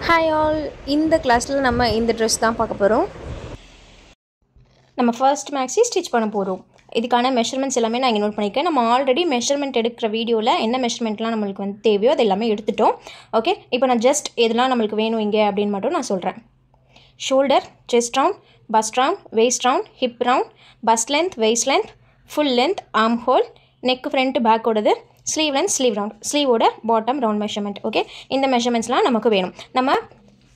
Hi all, இந்த கிளாஸில் நம்ம இந்த ட்ரெஸ் தான் பார்க்க போகிறோம். நம்ம ஃபர்ஸ்ட் மேக்ஸி ஸ்டிச் பண்ண போகிறோம். இதுக்கான மெஷர்மெண்ட்ஸ் எல்லாமே நான் இங்கே நோட் பண்ணியிருக்கேன். நம்ம ஆல்ரெடி மெஷர்மெண்ட் எடுக்கிற வீடியோவில் என்ன மெஷர்மெண்ட்லாம் நம்மளுக்கு வந்து தேவையோ அது எல்லாமே எடுத்துட்டோம். ஓகே, இப்போ நான் ஜஸ்ட் எதெல்லாம் நம்மளுக்கு வேணும் இங்கே அப்படின்னு மட்டும் நான் சொல்கிறேன். Shoulder, chest round, bust round, waist round, hip round, bust length, waist length, full length, armhole, neck front பேக்கோடது, ஸ்லீவ் லென்த், ஸ்லீவ் ரவுண்ட், ஸ்லீவோட பாட்டம் ரவுண்ட் மெஷர்மெண்ட். ஓகே, இந்த மெஷர்மெண்ட்ஸ்லாம் நமக்கு வேணும். நம்ம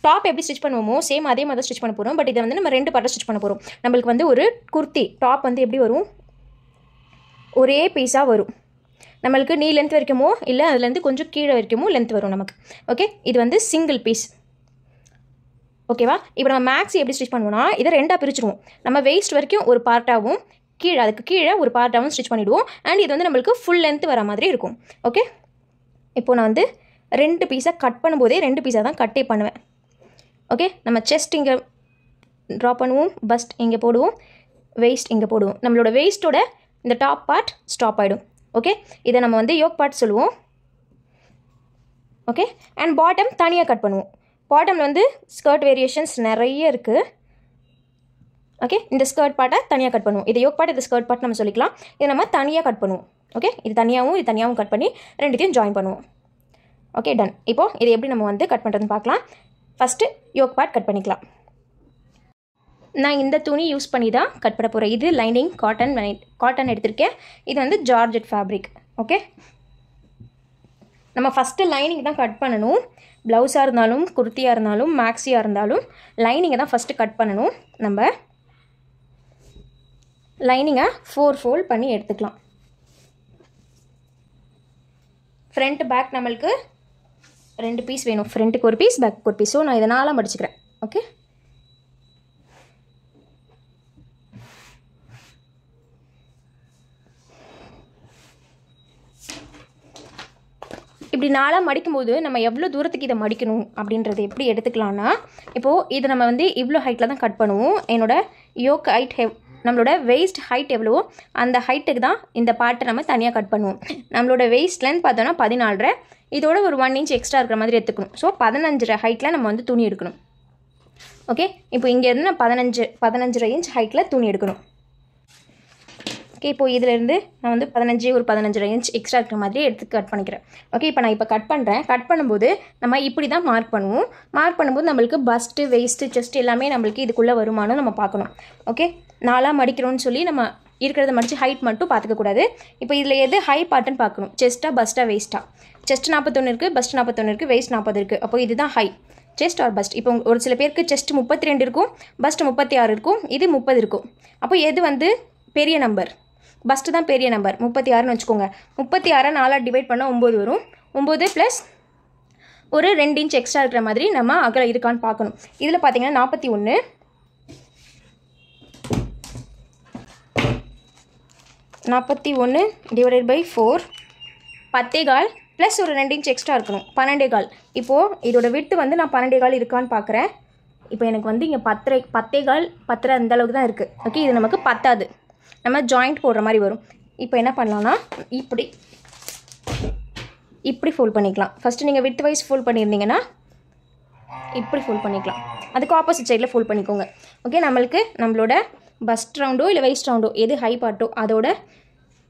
டாப் எப்படி ஸ்டிச் பண்ணுவோமோ சேம் அதே மாதிரி ஸ்டிச் பண்ண போகிறோம். பட் இதை வந்து நம்ம 2 பார்ட்டாக ஸ்டிச் பண்ண போகிறோம். நம்மளுக்கு வந்து ஒரு குர்த்தி டாப் வந்து எப்படி வரும், ஒரே பீஸாக வரும். நம்மளுக்கு நீ லென்த் வரைக்குமோ இல்லை அதுலேருந்து கொஞ்சம் கீழே வரைக்குமோ லென்த் வரும் நமக்கு. ஓகே, இது வந்து சிங்கிள் பீஸ். ஓகேவா? இப்போ நம்ம மேக்ஸி எப்படி ஸ்டிச் பண்ணுவோம்னா இதை 2ஆக பிரிச்சுடுவோம். நம்ம வெயிஸ்ட் வரைக்கும் ஒரு பார்ட்டாகவும் கீழே அதுக்கு கீழே ஒரு பார்ட்டாகவும் ஸ்டிச் பண்ணிவிடுவோம். அண்ட் இது வந்து நம்மளுக்கு ஃபுல் லென்த் வர மாதிரி இருக்கும். ஓகே, இப்போது நான் வந்து 2 பீஸாக கட் பண்ணும்போதே 2 பீஸாக தான் கட்டே பண்ணுவேன். ஓகே, நம்ம செஸ்ட் இங்கே ட்ரா பண்ணுவோம், பஸ்ட் இங்கே போடுவோம், வெயிஸ்ட் இங்கே போடுவோம். நம்மளோட வெயிஸ்ட்டோட இந்த டாப் பார்ட் ஸ்டாப் ஆகிடும். ஓகே, இதை நம்ம வந்து யோக் பார்ட் சொல்லுவோம். ஓகே, அண்ட் பாட்டம் தனியாக கட் பண்ணுவோம். பாட்டமில் வந்து ஸ்கர்ட் வேரியேஷன்ஸ் நிறைய இருக்குது. ஓகே, இந்த ஸ்கர்ட் பார்ட்டை தனியாக கட் பண்ணுவோம். இது யோக் பார்ட், இது ஸ்கர்ட் பார்ட் நம்ம சொல்லிக்கலாம். இதை நம்ம தனியாக கட் பண்ணுவோம். ஓகே, இது தனியாகவும் கட் பண்ணி ரெண்டுத்தையும் ஜாயின் பண்ணுவோம். Okay, done. இப்போது இது எப்படி நம்ம வந்து கட் பண்ணுறதுன்னு பார்க்கலாம். ஃபஸ்ட்டு யோக் பார்ட் கட் பண்ணிக்கலாம். நான் இந்த துணி யூஸ் பண்ணி தான் கட் பண்ண போகிறேன். இது லைனிங் காட்டன் எடுத்திருக்கேன். இது வந்து ஜார்ஜெட் ஃபேப்ரிக். ஓகே, நம்ம ஃபஸ்ட்டு லைனிங் தான் கட் பண்ணணும். ப்ளவுஸாக இருந்தாலும் குர்த்தியாக இருந்தாலும் மேக்ஸியாக இருந்தாலும் லைனிங்கை தான் ஃபஸ்ட்டு கட் பண்ணணும். நம்ம லைனிங்கை 4 ஃபோல்ட் பண்ணி எடுத்துக்கலாம். ஃப்ரண்ட் பேக் நம்மளுக்கு 2 பீஸ் வேணும். ஃப்ரண்ட்டுக்கு ஒரு பீஸ், பேக்கு ஒரு பீஸ். ஸோ நான் இதை 4ஆக மடிச்சுக்கிறேன். ஓகே, இப்படி 4ஆக மடிக்கும்போது நம்ம எவ்வளோ தூரத்துக்கு இதை மடிக்கணும் அப்படின்றத எப்படி எடுத்துக்கலாம்னா, இப்போது இதை நம்ம வந்து இவ்வளோ ஹைட்டில் தான் கட் பண்ணுவோம். என்னோடய யோக் ஹைட் நம்மளோட வெயிஸ்ட் ஹைட் எவ்வளவோ அந்த ஹைட்டுக்கு தான் இந்த பார்ட்டை நம்ம தனியாக கட் பண்ணுவோம். நம்மளோட வெயிஸ்ட் லென்த் பார்த்தோன்னா 14.5. இதோட ஒரு 1 இன்ச் எக்ஸ்ட்ரா இருக்கிற மாதிரி எடுத்துக்கணும். ஸோ 15 ஹைட்டில் நம்ம வந்து துணி எடுக்கணும். ஓகே, இப்போ இங்கேருந்து நான் 15 இன்ச் ஹைட்டில் துணி எடுக்கணும். ஓகே, இப்போது இதிலேருந்து நான் வந்து 15 இன்ச் எக்ஸ்ட்ரா இருக்கிற மாதிரி எடுத்து கட் பண்ணிக்கிறேன். ஓகே, இப்போ நான் கட் பண்ணுறேன். கட் பண்ணும்போது நம்ம இப்படி தான் மார்க் பண்ணுவோம். மார்க் பண்ணும்போது நம்மளுக்கு பஸ்ட்டு, வெயிஸ்ட்டு, செஸ்ட் எல்லாமே நம்மளுக்கு இதுக்குள்ளே வருமானம் நம்ம பார்க்கணும். ஓகே, 4ஆக மடிக்கிறோன்னு சொல்லி நம்ம இருக்கிறத மடித்து ஹைட் மட்டும் பார்த்துக்கக்கூடாது. இப்போ இதில் எது ஹை பார்ட்டுன்னு பார்க்கணும். செஸ்ட்டாக, பஸ்ட்டாக, வெயிஸ்ட்டாக. செஸ்ட் 41 இருக்குது, பஸ்ட் 41 இருக்குது, வெயிஸ்ட் 40 இருக்குது. அப்போ இதுதான் ஹை, செஸ்ட் ஆர் பஸ்ட். இப்போ ஒரு சில பேருக்கு செஸ்ட் 32 இருக்கும், பஸ்ட் 36 இருக்கும், இது 30 இருக்கும். அப்போ எது வந்து பெரிய நம்பர்? பஸ்ட்டு தான் பெரிய நம்பர், 36ன்னு வச்சுக்கோங்க. 36 4ஆக டிவைட் பண்ணால் 9 வரும். 9 ப்ளஸ் ஒரு 2 இன்ச் எக்ஸ்ட்ரா இருக்கிற மாதிரி நம்ம அகலம் இருக்கான்னு பார்க்கணும். இதில் பார்த்தீங்கன்னா 41 டிவைடட் பை 4 10.25 ப்ளஸ் ஒரு 2 இன்ச் எக்ஸ்ட்ரா இருக்கணும், 12.25. இப்போது இதோட விட்டு வந்து நான் 12.25 இருக்கான்னு பார்க்குறேன். இப்போ எனக்கு வந்து இங்கே 10.25 அந்த அளவுக்கு தான் இருக்குது. ஓகே, இது நமக்கு பத்தாது, நம்ம ஜாயிண்ட் போடுற மாதிரி வரும். இப்போ என்ன பண்ணலாம்னா இப்படி ஃபோல்ட் பண்ணிக்கலாம். ஃபஸ்ட்டு நீங்கள் வித் வைஸ் ஃபோல்ட் பண்ணியிருந்தீங்கன்னா இப்படி ஃபோல்ட் பண்ணிக்கலாம். அதுக்கு ஆப்போசிட் சைடில் ஃபோல்ட் பண்ணிக்கோங்க. ஓகே, நம்மளோட பஸ்ட் ரவுண்டோ இல்லை வெயிஸ்ட் ரவுண்டோ எது ஹை பார்ட்டோ அதோட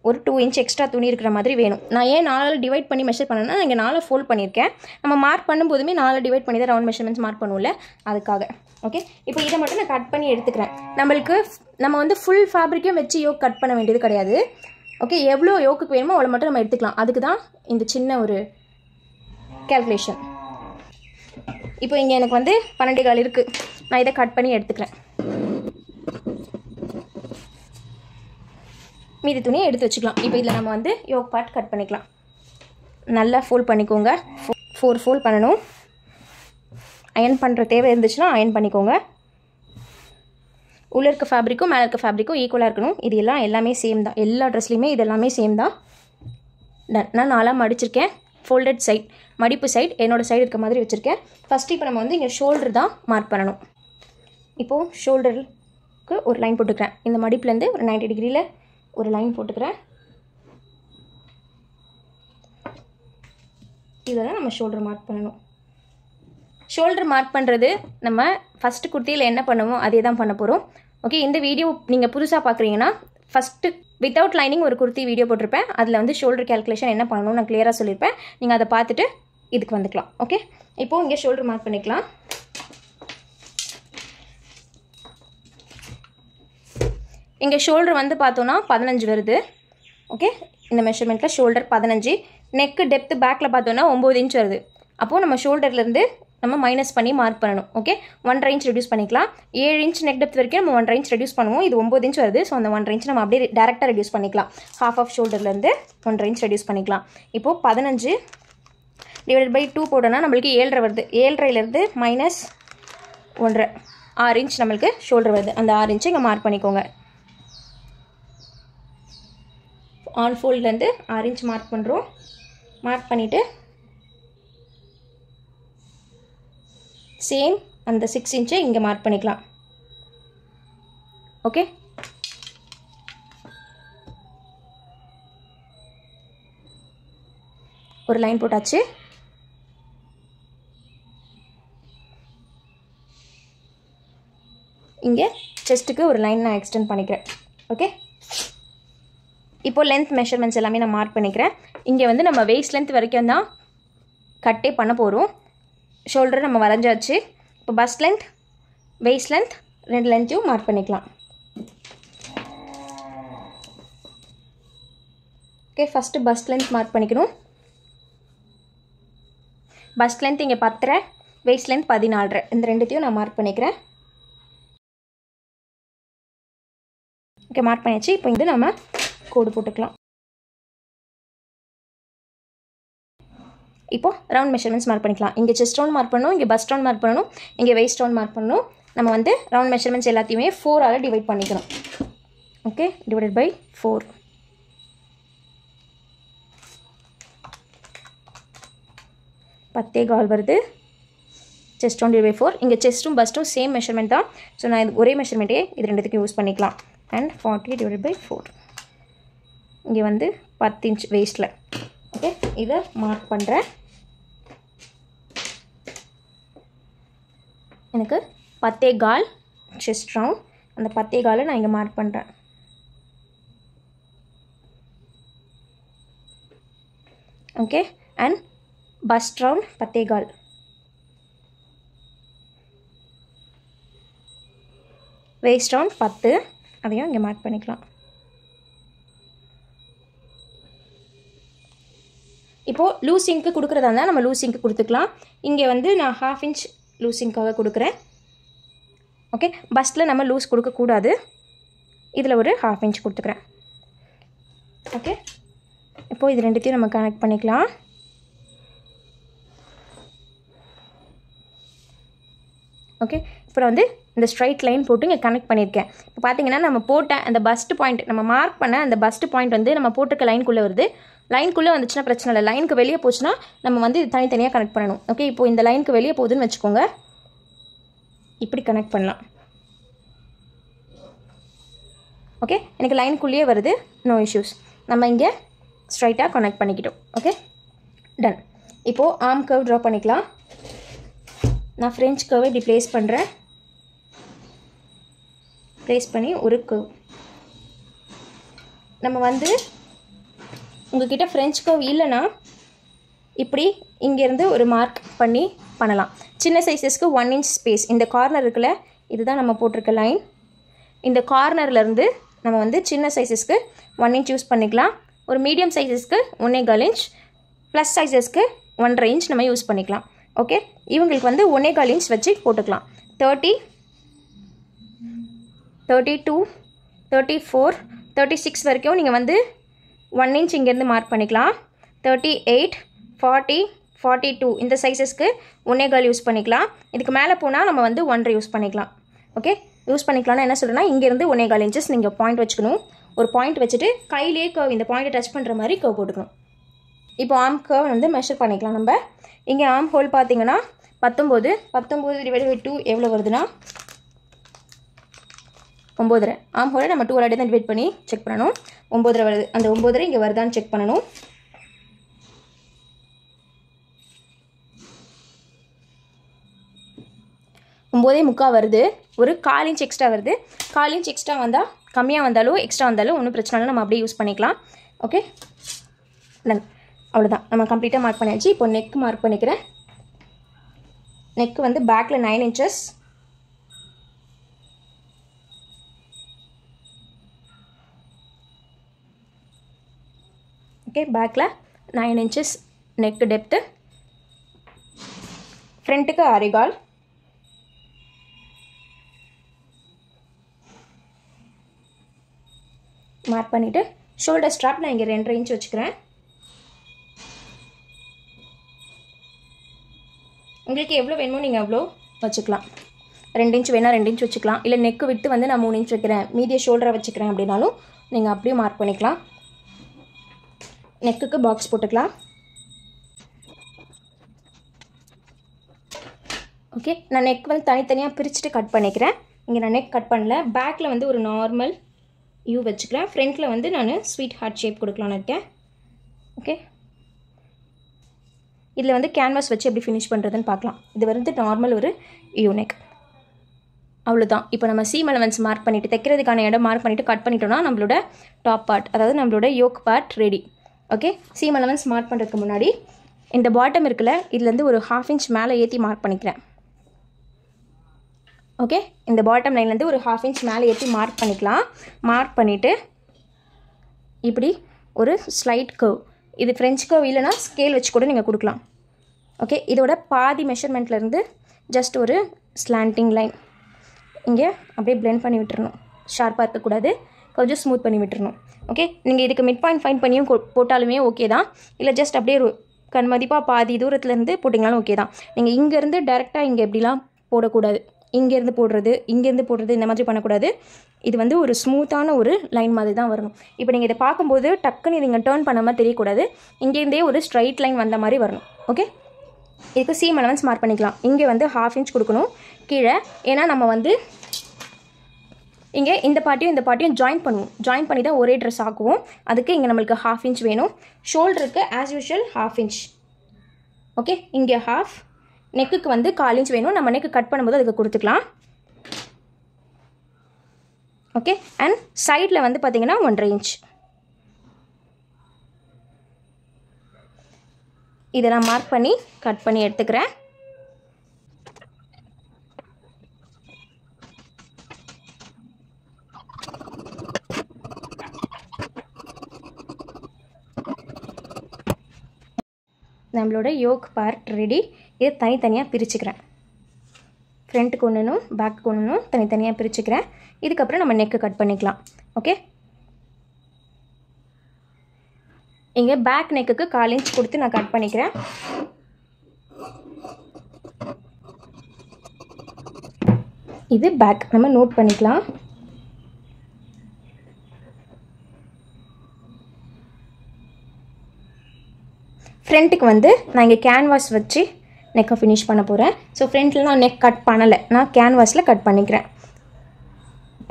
ஒரு 2 இன்ச் எக்ஸ்ட்ரா துணி இருக்கிற மாதிரி வேணும். நான் ஏன் 4 டிவைட் பண்ணி மெஷர் பண்ணேன்னா நான் இங்கே 4 ஃபோல்ட் பண்ணியிருக்கேன். நம்ம மார்க் பண்ணும்போதுமே 4 டிவைட் பண்ணி தான் ரவுண்ட் மெஷர்மெண்ட்ஸ் மார்க் பண்ணுவோம்ல, அதுக்காக. ஓகே, இப்போ இதை மட்டும் நான் கட் பண்ணி எடுத்துக்கிறேன். நம்ம வந்து ஃபுல் ஃபேப்ரிக்கும் வச்சு யோக் கட் பண்ண வேண்டியது கிடையாது. ஓகே, எவ்வளோ யோக்குக்கு வேணுமோ அவ்வளோ மட்டும் நம்ம எடுத்துக்கலாம். அதுக்கு தான் இந்த சின்ன ஒரு கேல்குலேஷன். இப்போ இங்கே எனக்கு வந்து 12.25 இருக்குது. நான் இதை கட் பண்ணி எடுத்துக்கிறேன். மீதி துணியை எடுத்து வச்சுக்கலாம். இப்போ இதில் நம்ம வந்து யோக் பார்ட் கட் பண்ணிக்கலாம். நல்லா ஃபோல்ட் பண்ணிக்கோங்க. 4 ஃபோல்ட் பண்ணணும். அயன் பண்ணுற தேவை இருந்துச்சுன்னா அயன் பண்ணிக்கோங்க. உள்ளே இருக்க ஃபேப்ரிக்கும் மேலே இருக்க ஃபேப்ரிக்கும் ஈக்குவலாக இருக்கணும். இது எல்லாமே சேம் தான். எல்லா ட்ரெஸ்லையுமே இது எல்லாமே சேம் தான். டன். நான் 4ஆக மடிச்சிருக்கேன். ஃபோல்டட் சைட், மடிப்பு சைட் என்னோடய சைடு இருக்க மாதிரி வச்சுருக்கேன். ஃபஸ்ட்டு இப்போ நம்ம வந்து இங்கே ஷோல்டர் தான் மார்க் பண்ணணும். இப்போது ஷோல்டருக்கு ஒரு லைன் போட்டுக்கிறேன். இந்த மடிப்புலேருந்து ஒரு 90 டிகிரியில் ஒரு லைன் போட்டுக்கிறேன். இதில் தான் நம்ம ஷோல்டர் மார்க் பண்ணணும். ஷோல்டர் மார்க் பண்ணுறது நம்ம ஃபஸ்ட்டு குர்த்தியில் என்ன பண்ணுவோம் அதே தான் பண்ண போகிறோம். ஓகே, இந்த வீடியோ நீங்கள் புதுசாக பார்க்குறீங்கன்னா ஃபஸ்ட்டு வித்தவுட் லைனிங் ஒரு குர்த்தி வீடியோ போட்டிருப்பேன். அதில் வந்து ஷோல்டர் கேல்குலேஷன் என்ன பண்ணணும்னு நான் கிளியராக சொல்லியிருப்பேன். நீங்கள் அதை பார்த்துட்டு இதுக்கு வந்துக்கலாம். ஓகே, இப்போது இங்கே ஷோல்டர் மார்க் பண்ணிக்கலாம். இங்கே ஷோல்டர் வந்து பார்த்தோன்னா 15 வருது. ஓகே, இந்த மெஷர்மெண்ட்டில் ஷோல்டர் 15, நெக்கு டெப்த்து பேக்கில் பார்த்தோன்னா 9 இன்ச் வருது. அப்போது நம்ம ஷோல்டர்லேருந்து நம்ம மைனஸ் பண்ணி மார்க் பண்ணணும். ஓகே, 1.5 இன்ச் ரெடியூஸ் பண்ணிக்கலாம். 7 இன்ச் நெக் டெப்த் வரைக்கும் நம்ம 1.5 இன்ச் ரெடியூஸ் பண்ணுவோம். இது 9 இன்ச் வருது. ஸோ அந்த 1.5 இன்ச் நம்ம அப்படியே டேரெக்டாக ரெடியூஸ் பண்ணிக்கலாம். ஹாஃப் ஆஃப் ஷோல்டர்லேருந்து 1.5 இன்ச் ரெடியூஸ் பண்ணிக்கலாம். இப்போது 15 டிவைடட் பை 2 போட்டோன்னா நம்மளுக்கு 7.5 வருது. 7.5லேருந்து மைனஸ் 1.5 6 இன்ச் நம்மளுக்கு ஷோல்டர் வருது. அந்த 6 இன்ச்சை இங்கே மார்க் பண்ணிக்கோங்க. ஆன் ஃபோல்ட்லேருந்து 6 இன்ச் மார்க் பண்ணுறோம். மார்க் பண்ணிவிட்டு சேம் அந்த 6 இன்ச்சை இங்கே மார்க் பண்ணிக்கலாம். ஓகே, ஒரு லைன் போட்டாச்சு. இங்கே செஸ்ட்டுக்கு ஒரு லைன் நான் எக்ஸ்டெண்ட் பண்ணிக்கிறேன். ஓகே, இப்போது லென்த் மெஷர்மெண்ட்ஸ் எல்லாமே நான் மார்க் பண்ணிக்கிறேன். இங்கே வந்து நம்ம வெயிஸ்ட் லென்த் வரைக்கும் தான் கட்டே பண்ண போகிறோம். ஷோல்டர் நம்ம வரைஞ்சாச்சு. இப்போ பஸ்ட் லென்த், வெயிஸ்ட் லென்த் ரெண்டு லென்த்தையும் மார்க் பண்ணிக்கலாம். Okay, first first length mark பண்ணிக்கணும். பஸ்ட் லென்த் இங்கே 10.5, வெயிஸ்ட் லென்த் 14.5. இந்த ரெண்டுத்தையும் நான் மார்க் பண்ணிக்கிறேன். ஓகே, மார்க் பண்ணியாச்சு. இப்போ இது நம்ம கோடு போட்டுக்கலாம். இப்போ ரவுண்ட் மெஷர்மெண்ட்ஸ் மார்க் பண்ணிக்கலாம். இங்கே செஸ்ட் ரவுண்ட் மார்க் பண்ணணும், இங்கே பஸ்ட் ரவுண்ட் மார்க் பண்ணணும், இங்கே வெயிஸ்ட் ரவுண்ட் மார்க் பண்ணணும். நம்ம வந்து ரவுண்ட் மெஷர்மெண்ட்ஸ் எல்லாத்தையுமே 4ஆல் டிவைட் பண்ணிக்கணும். Okay, divided by 4. பத்தே கால் வருது. Chest round divide by 4. இங்கே செஸ்ட்டும் பஸ்ட்டும் சேம் மெஷர்மெண்ட் தான். ஸோ நான் இது ஒரே மெஷர்மெண்ட்டே இது ரெண்டுத்துக்கும் யூஸ் பண்ணிக்கலாம். And 40 divide by 4. இங்கே வந்து 10 இன்ச் வெயிஸ்ட்டில். ஓகே, இதை மார்க் பண்ணுறேன். எனக்கு 10 கால் செஸ்ட் ரவுண்ட். அந்த 10 காலை நான் இங்கே மார்க் பண்ணுறேன். Okay, and first round 10 call. Waist round 10, அதையும் இங்கே மார்க் பண்ணிக்கலாம். இப்போது லூசிங்க்கு கொடுக்குறதா இருந்தால் நம்ம லூசிங்க்கு கொடுத்துக்கலாம். இங்கே வந்து நான் 1/2 இன்ச் லூசிங்க்காக கொடுக்குறேன். ஓகே, பஸ்ட்டில் நம்ம லூஸ் கொடுக்கக்கூடாது. இதில் ஒரு 1/2 இன்ச் கொடுத்துக்கிறேன். ஓகே, இப்போது இது ரெண்டுத்தையும் நம்ம கனெக்ட் பண்ணிக்கலாம். ஓகே, இப்போ வந்து இந்த ஸ்ட்ரைட் லைன் போட்டு இங்கே கனெக்ட் பண்ணியிருக்கேன். இப்போ பார்த்தீங்கன்னா நம்ம போட்ட அந்த பஸ்ட் பாயிண்ட், நம்ம மார்க் பண்ண அந்த பஸ்ட் பாயிண்ட் வந்து நம்ம போட்டிருக்க லைனுக்குள்ளே வருது. லைனுக்குள்ளே வந்துச்சுன்னா பிரச்சனை இல்லை. லைனுக்கு வெளியே போச்சுன்னா நம்ம வந்து இது தனித்தனியாக கனெக்ட் பண்ணணும். ஓகே, இப்போது இந்த லைனுக்கு வெளியே போகுதுன்னு வச்சுக்கோங்க. இப்படி கனெக்ட் பண்ணலாம். ஓகே, எனக்கு லைனுக்குள்ளேயே வருது, நோ இஷ்யூஸ். நம்ம இங்கே ஸ்ட்ரைட்டாக கனெக்ட் பண்ணிக்கிட்டோம். Okay, done. இப்போது ஆர்ம் கர்வ் ட்ரா பண்ணிக்கலாம். நான் ஃப்ரெஞ்ச் கர்வை இப்படி ப்ளேஸ் பண்ணுறேன். ப்ளேஸ் பண்ணி ஒரு கர்வ். நம்ம வந்து உங்கள்கிட்ட ஃப்ரெஞ்ச் கர்வ் இல்லைன்னா இப்படி இங்கேருந்து ஒரு மார்க் பண்ணி பண்ணலாம். சின்ன சைஸஸ்க்கு 1 இன்ச் ஸ்பேஸ். இந்த கார்னர் இருக்குல்ல, இதுதான் நம்ம போட்டிருக்க லைன். இந்த கார்னர்லேருந்து நம்ம வந்து சின்ன சைஸஸ்க்கு 1 இன்ச் யூஸ் பண்ணிக்கலாம். ஒரு மீடியம் சைஸஸ்க்கு 1.25 இன்ச், ப்ளஸ் சைஸஸ்க்கு 1.5 இன்ச் நம்ம யூஸ் பண்ணிக்கலாம். ஓகே, இவங்களுக்கு வந்து 1.25 இன்ச் வச்சு போட்டுக்கலாம். 30, 32, 34, 36 வரைக்கும் நீங்கள் வந்து 1 இன்ச் இங்கேருந்து மார்க் பண்ணிக்கலாம். 38, 40, 42 இந்த சைஸஸ்க்கு 1.25 யூஸ் பண்ணிக்கலாம். இதுக்கு மேலே போனால் நம்ம வந்து 1.5 யூஸ் பண்ணிக்கலாம். ஓகே, யூஸ் பண்ணிக்கலாம்னா என்ன சொல்கிறேன்னா, இங்கேருந்து 1.25 இன்ச்சஸ் நீங்கள் பாயிண்ட் வச்சுக்கணும். ஒரு பாயிண்ட் வச்சுட்டு கையிலேயே கர்வ் இந்த பாயிண்ட்டை டச் பண்ணுற மாதிரி கர்வ் போட்டுக்கணும். இப்போ ஆர்ம் கர்வ் வந்து மெஷர் பண்ணிக்கலாம். நம்ம இங்கே ஆர்ம் ஹோல் பார்த்தீங்கன்னா 19 டிவைட் பை 2 எவ்வளோ வருதுன்னா 9.5. ஆர்ம் ஹோலை நம்ம 2 தான் டிவைட் பண்ணி செக் பண்ணணும். 9.5 வருது. அந்த 9.5 இங்கே வருதான்னு செக் பண்ணணும். 9.25 வருது. ஒரு 1/4 இன்ச் எக்ஸ்ட்ரா வருது. 1/4 இன்ச் எக்ஸ்ட்ரா வந்தால், கம்மியாக வந்தாலும் எக்ஸ்ட்ரா வந்தாலும் ஒன்றும் பிரச்சனை இல்லை, நம்ம அப்படியே யூஸ் பண்ணிக்கலாம். ஓகே, அவ்வளோதான், நம்ம கம்ப்ளீட்டாக மார்க் பண்ணியாச்சு. இப்போ நெக் மார்க் பண்ணிக்கிறேன். நெக் வந்து பேக்கில் 9 இன்ச்சஸ், ஓகே, பேக்கில் 9 இன்ச்சஸ் நெக் டெப்த்து. ஃப்ரண்ட்டுக்கு 6.25, மார்க் பண்ணிவிட்டு ஷோல்டர் ஸ்ட்ராப் நான் இங்கே 2.5 இன்ச் வச்சுக்கிறேன். உங்களுக்கு எவ்வளோ வேணுமோ நீங்கள் எவ்வளோ வச்சுக்கலாம். 2 இன்ச் வேணால் 2 இன்ச் வச்சுக்கலாம். இல்லை நெக்கு விட்டு வந்து நான் 3 இன்ச் வைக்கிறேன், மீதியை ஷோல்டரை வச்சுக்கிறேன் அப்படின்னாலும் நீங்கள் அப்படியே மார்க் பண்ணிக்கலாம். நெக்குக்கு பாக்ஸ் போட்டுக்கலாம். ஓகே, நான் நெக் வந்து தனித்தனியாக பிரிச்சுட்டு கட் பண்ணிக்கிறேன். இங்கே நான் நெக் கட் பண்ணல. பேக்கில் வந்து ஒரு நார்மல் யூ வச்சுக்கிறேன். ஃப்ரண்ட்டில் வந்து நான் ஸ்வீட் ஹார்ட் ஷேப் கொடுக்கலான்னு இருக்கேன். ஓகே, இதில் வந்து கேன்வாஸ் வச்சு எப்படி ஃபினிஷ் பண்ணுறதுன்னு பார்க்கலாம். இது வந்து நார்மல் ஒரு யூ நெக், அவ்வளோதான். இப்போ நம்ம சீம் அலவன்ஸ் மார்க் பண்ணிவிட்டு, தைக்கிறதுக்கான இடம் மார்க் பண்ணிவிட்டு கட் பண்ணிட்டோம்னா நம்மளோட டாப் பார்ட், அதாவது நம்மளோட yoke part ready. Okay, seam allowance mark பண்ணுறதுக்கு முன்னாடி இந்த பாட்டம் இருக்குல்ல, இதுலேருந்து ஒரு 1/2 இன்ச் மேலே ஏற்றி மார்க் பண்ணிக்கிறேன். ஓகே, இந்த பாட்டம் லைன்லேருந்து ஒரு 1/2 இன்ச் மேலே ஏற்றி மார்க் பண்ணிக்கலாம். மார்க் பண்ணிவிட்டு இப்படி ஒரு ஸ்லைட் கர்வ், இது ஃப்ரெஞ்ச் கர்வ் இல்லைனா ஸ்கேல் வச்சு கூட நீங்கள் கொடுக்கலாம். ஓகே, இதோட பாதி மெஷர்மெண்ட்லேருந்து ஜஸ்ட் ஒரு ஸ்லாண்டிங் லைன் இங்கே அப்படியே பிளெண்ட் பண்ணி விட்டுறணும். ஷார்ப்பாக இருக்கக்கூடாது, கொஞ்சம் ஸ்மூத் பண்ணி விட்டுறணும். ஓகே, நீங்கள் இதுக்கு மிட் பாயிண்ட் ஃபைன் பண்ணியும் போட்டாலுமே ஓகே தான், இல்லை ஜஸ்ட் அப்படியே கண்மதிப்பாக பாதி தூரத்துலேருந்து போட்டிங்கனாலும் ஓகே தான். நீங்கள் இங்கேருந்து டேரெக்டாக இங்கே எப்படிலாம் போடக்கூடாது, இங்கேருந்து போடுறது இங்கேருந்து போடுறது இந்த மாதிரி பண்ணக்கூடாது. இது வந்து ஒரு ஸ்மூத்தான ஒரு லைன் மாதிரி தான் வரணும். இப்போ நீங்கள் இதை பார்க்கும்போது டக்குன்னு நீங்கள் டேர்ன் பண்ணாமல் தெரியக்கூடாது, இங்கேருந்தே ஒரு ஸ்ட்ரைட் லைன் வந்த மாதிரி வரணும். ஓகே, இதுக்கு சீம் அலவன்ஸ் மார்க் பண்ணிக்கலாம். இங்கே வந்து 1/2 இன்ச் கொடுக்கணும் கீழே, ஏன்னா நம்ம வந்து இங்கே இந்த பார்ட்டியும் ஜாயின் பண்ணுவோம். ஜாயின் பண்ணி தான் ஒரே ட்ரெஸ் ஆக்குவோம். அதுக்கு இங்கே நம்மளுக்கு 1/2 இன்ச் வேணும். ஷோல்டருக்கு ஆஸ் யூஷுவல் 1/2 இன்ச். ஓகே, இங்கே 1/2. நெக்குக்கு வந்து 1/4 இன்ச் வேணும். நம்ம நெக்கு கட் பண்ணும்போது அதுக்கு கொடுத்துக்கலாம். ஓகே, அண்ட் சைடில் வந்து பார்த்தீங்கன்னா 1.5 இன்ச். இதை நான் மார்க் பண்ணி கட் பண்ணி எடுத்துக்கிறேன். நம்மளோட யோக் பார்ட் ரெடி. இதை தனித்தனியாக பிரிச்சுக்கிறேன். ஃப்ரண்ட்டுக்கு ஒன்றுனும் பேக்கு ஒன்றுனும் தனித்தனியாக பிரிச்சுக்கிறேன். இதுக்கப்புறம் நம்ம நெக்கு கட் பண்ணிக்கலாம். ஓகே, இங்கே பேக் நெக்குக்கு 1/4 இன்ச் கொடுத்து நான் கட் பண்ணிக்கிறேன். இது பேக், நம்ம நோட் பண்ணிக்கலாம். ஃப்ரண்ட்டுக்கு வந்து நான் இங்கே கேன்வாஸ் வச்சு நெக்கை ஃபினிஷ் பண்ண போகிறேன். ஸோ ஃப்ரண்ட்டில் நான் நெக் கட் பண்ணலை, நான் கேன்வாஸில் கட் பண்ணிக்கிறேன்.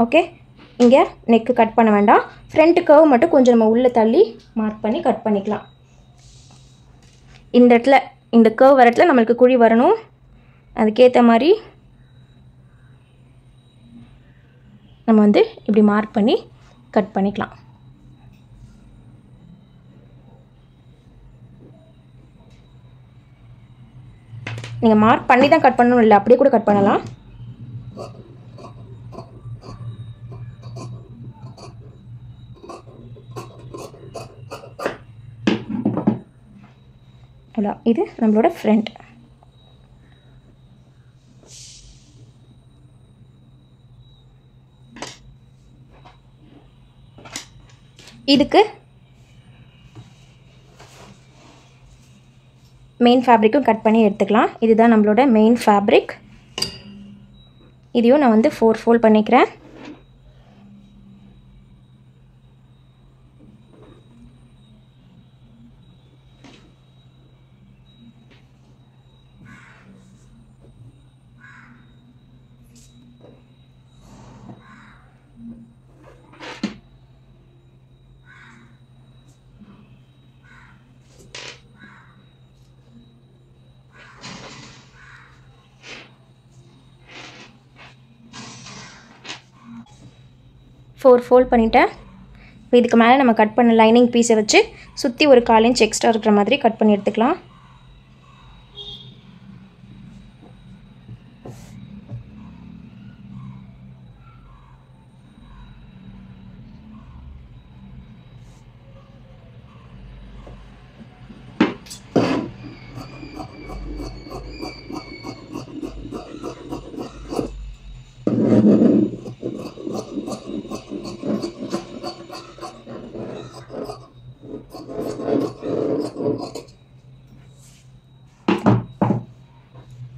ஓகே, இங்கே நெக்கு கட் பண்ண வேண்டாம். ஃப்ரண்ட் கர்வ் மட்டும் கொஞ்சம் நம்ம உள்ளே தள்ளி மார்க் பண்ணி கட் பண்ணிக்கலாம். இந்த இடத்துல இந்த கர்வ் வர இடத்துல நம்மளுக்கு குழி வரணும். அதுக்கேற்ற மாதிரி நம்ம வந்து இப்படி மார்க் பண்ணி கட் பண்ணிக்கலாம். நீங்கள் மார்க் பண்ணி தான் கட் பண்ணணும் இல்லை, அப்படியே கூட கட் பண்ணலாம். அவ்வளோ, இது நம்மளோட ஃப்ரண்ட். இதுக்கு மெயின் ஃபேப்ரிக்கும் கட் பண்ணி எடுத்துக்கலாம். இதுதான் நம்மளோட மெயின் ஃபேப்ரிக். இதையும் நான் வந்து 4 ஃபோல்ட் பண்ணிக்கிறேன். 4 ஃபோல்ட் பண்ணிட்டேன். இப்போ இதுக்கு மேலே நம்ம கட் பண்ண லைனிங் பீஸை வச்சு சுற்றி ஒரு 1/4 இன்ச் எக்ஸ்ட்ரா இருக்கிற மாதிரி கட் பண்ணி எடுத்துக்கலாம்.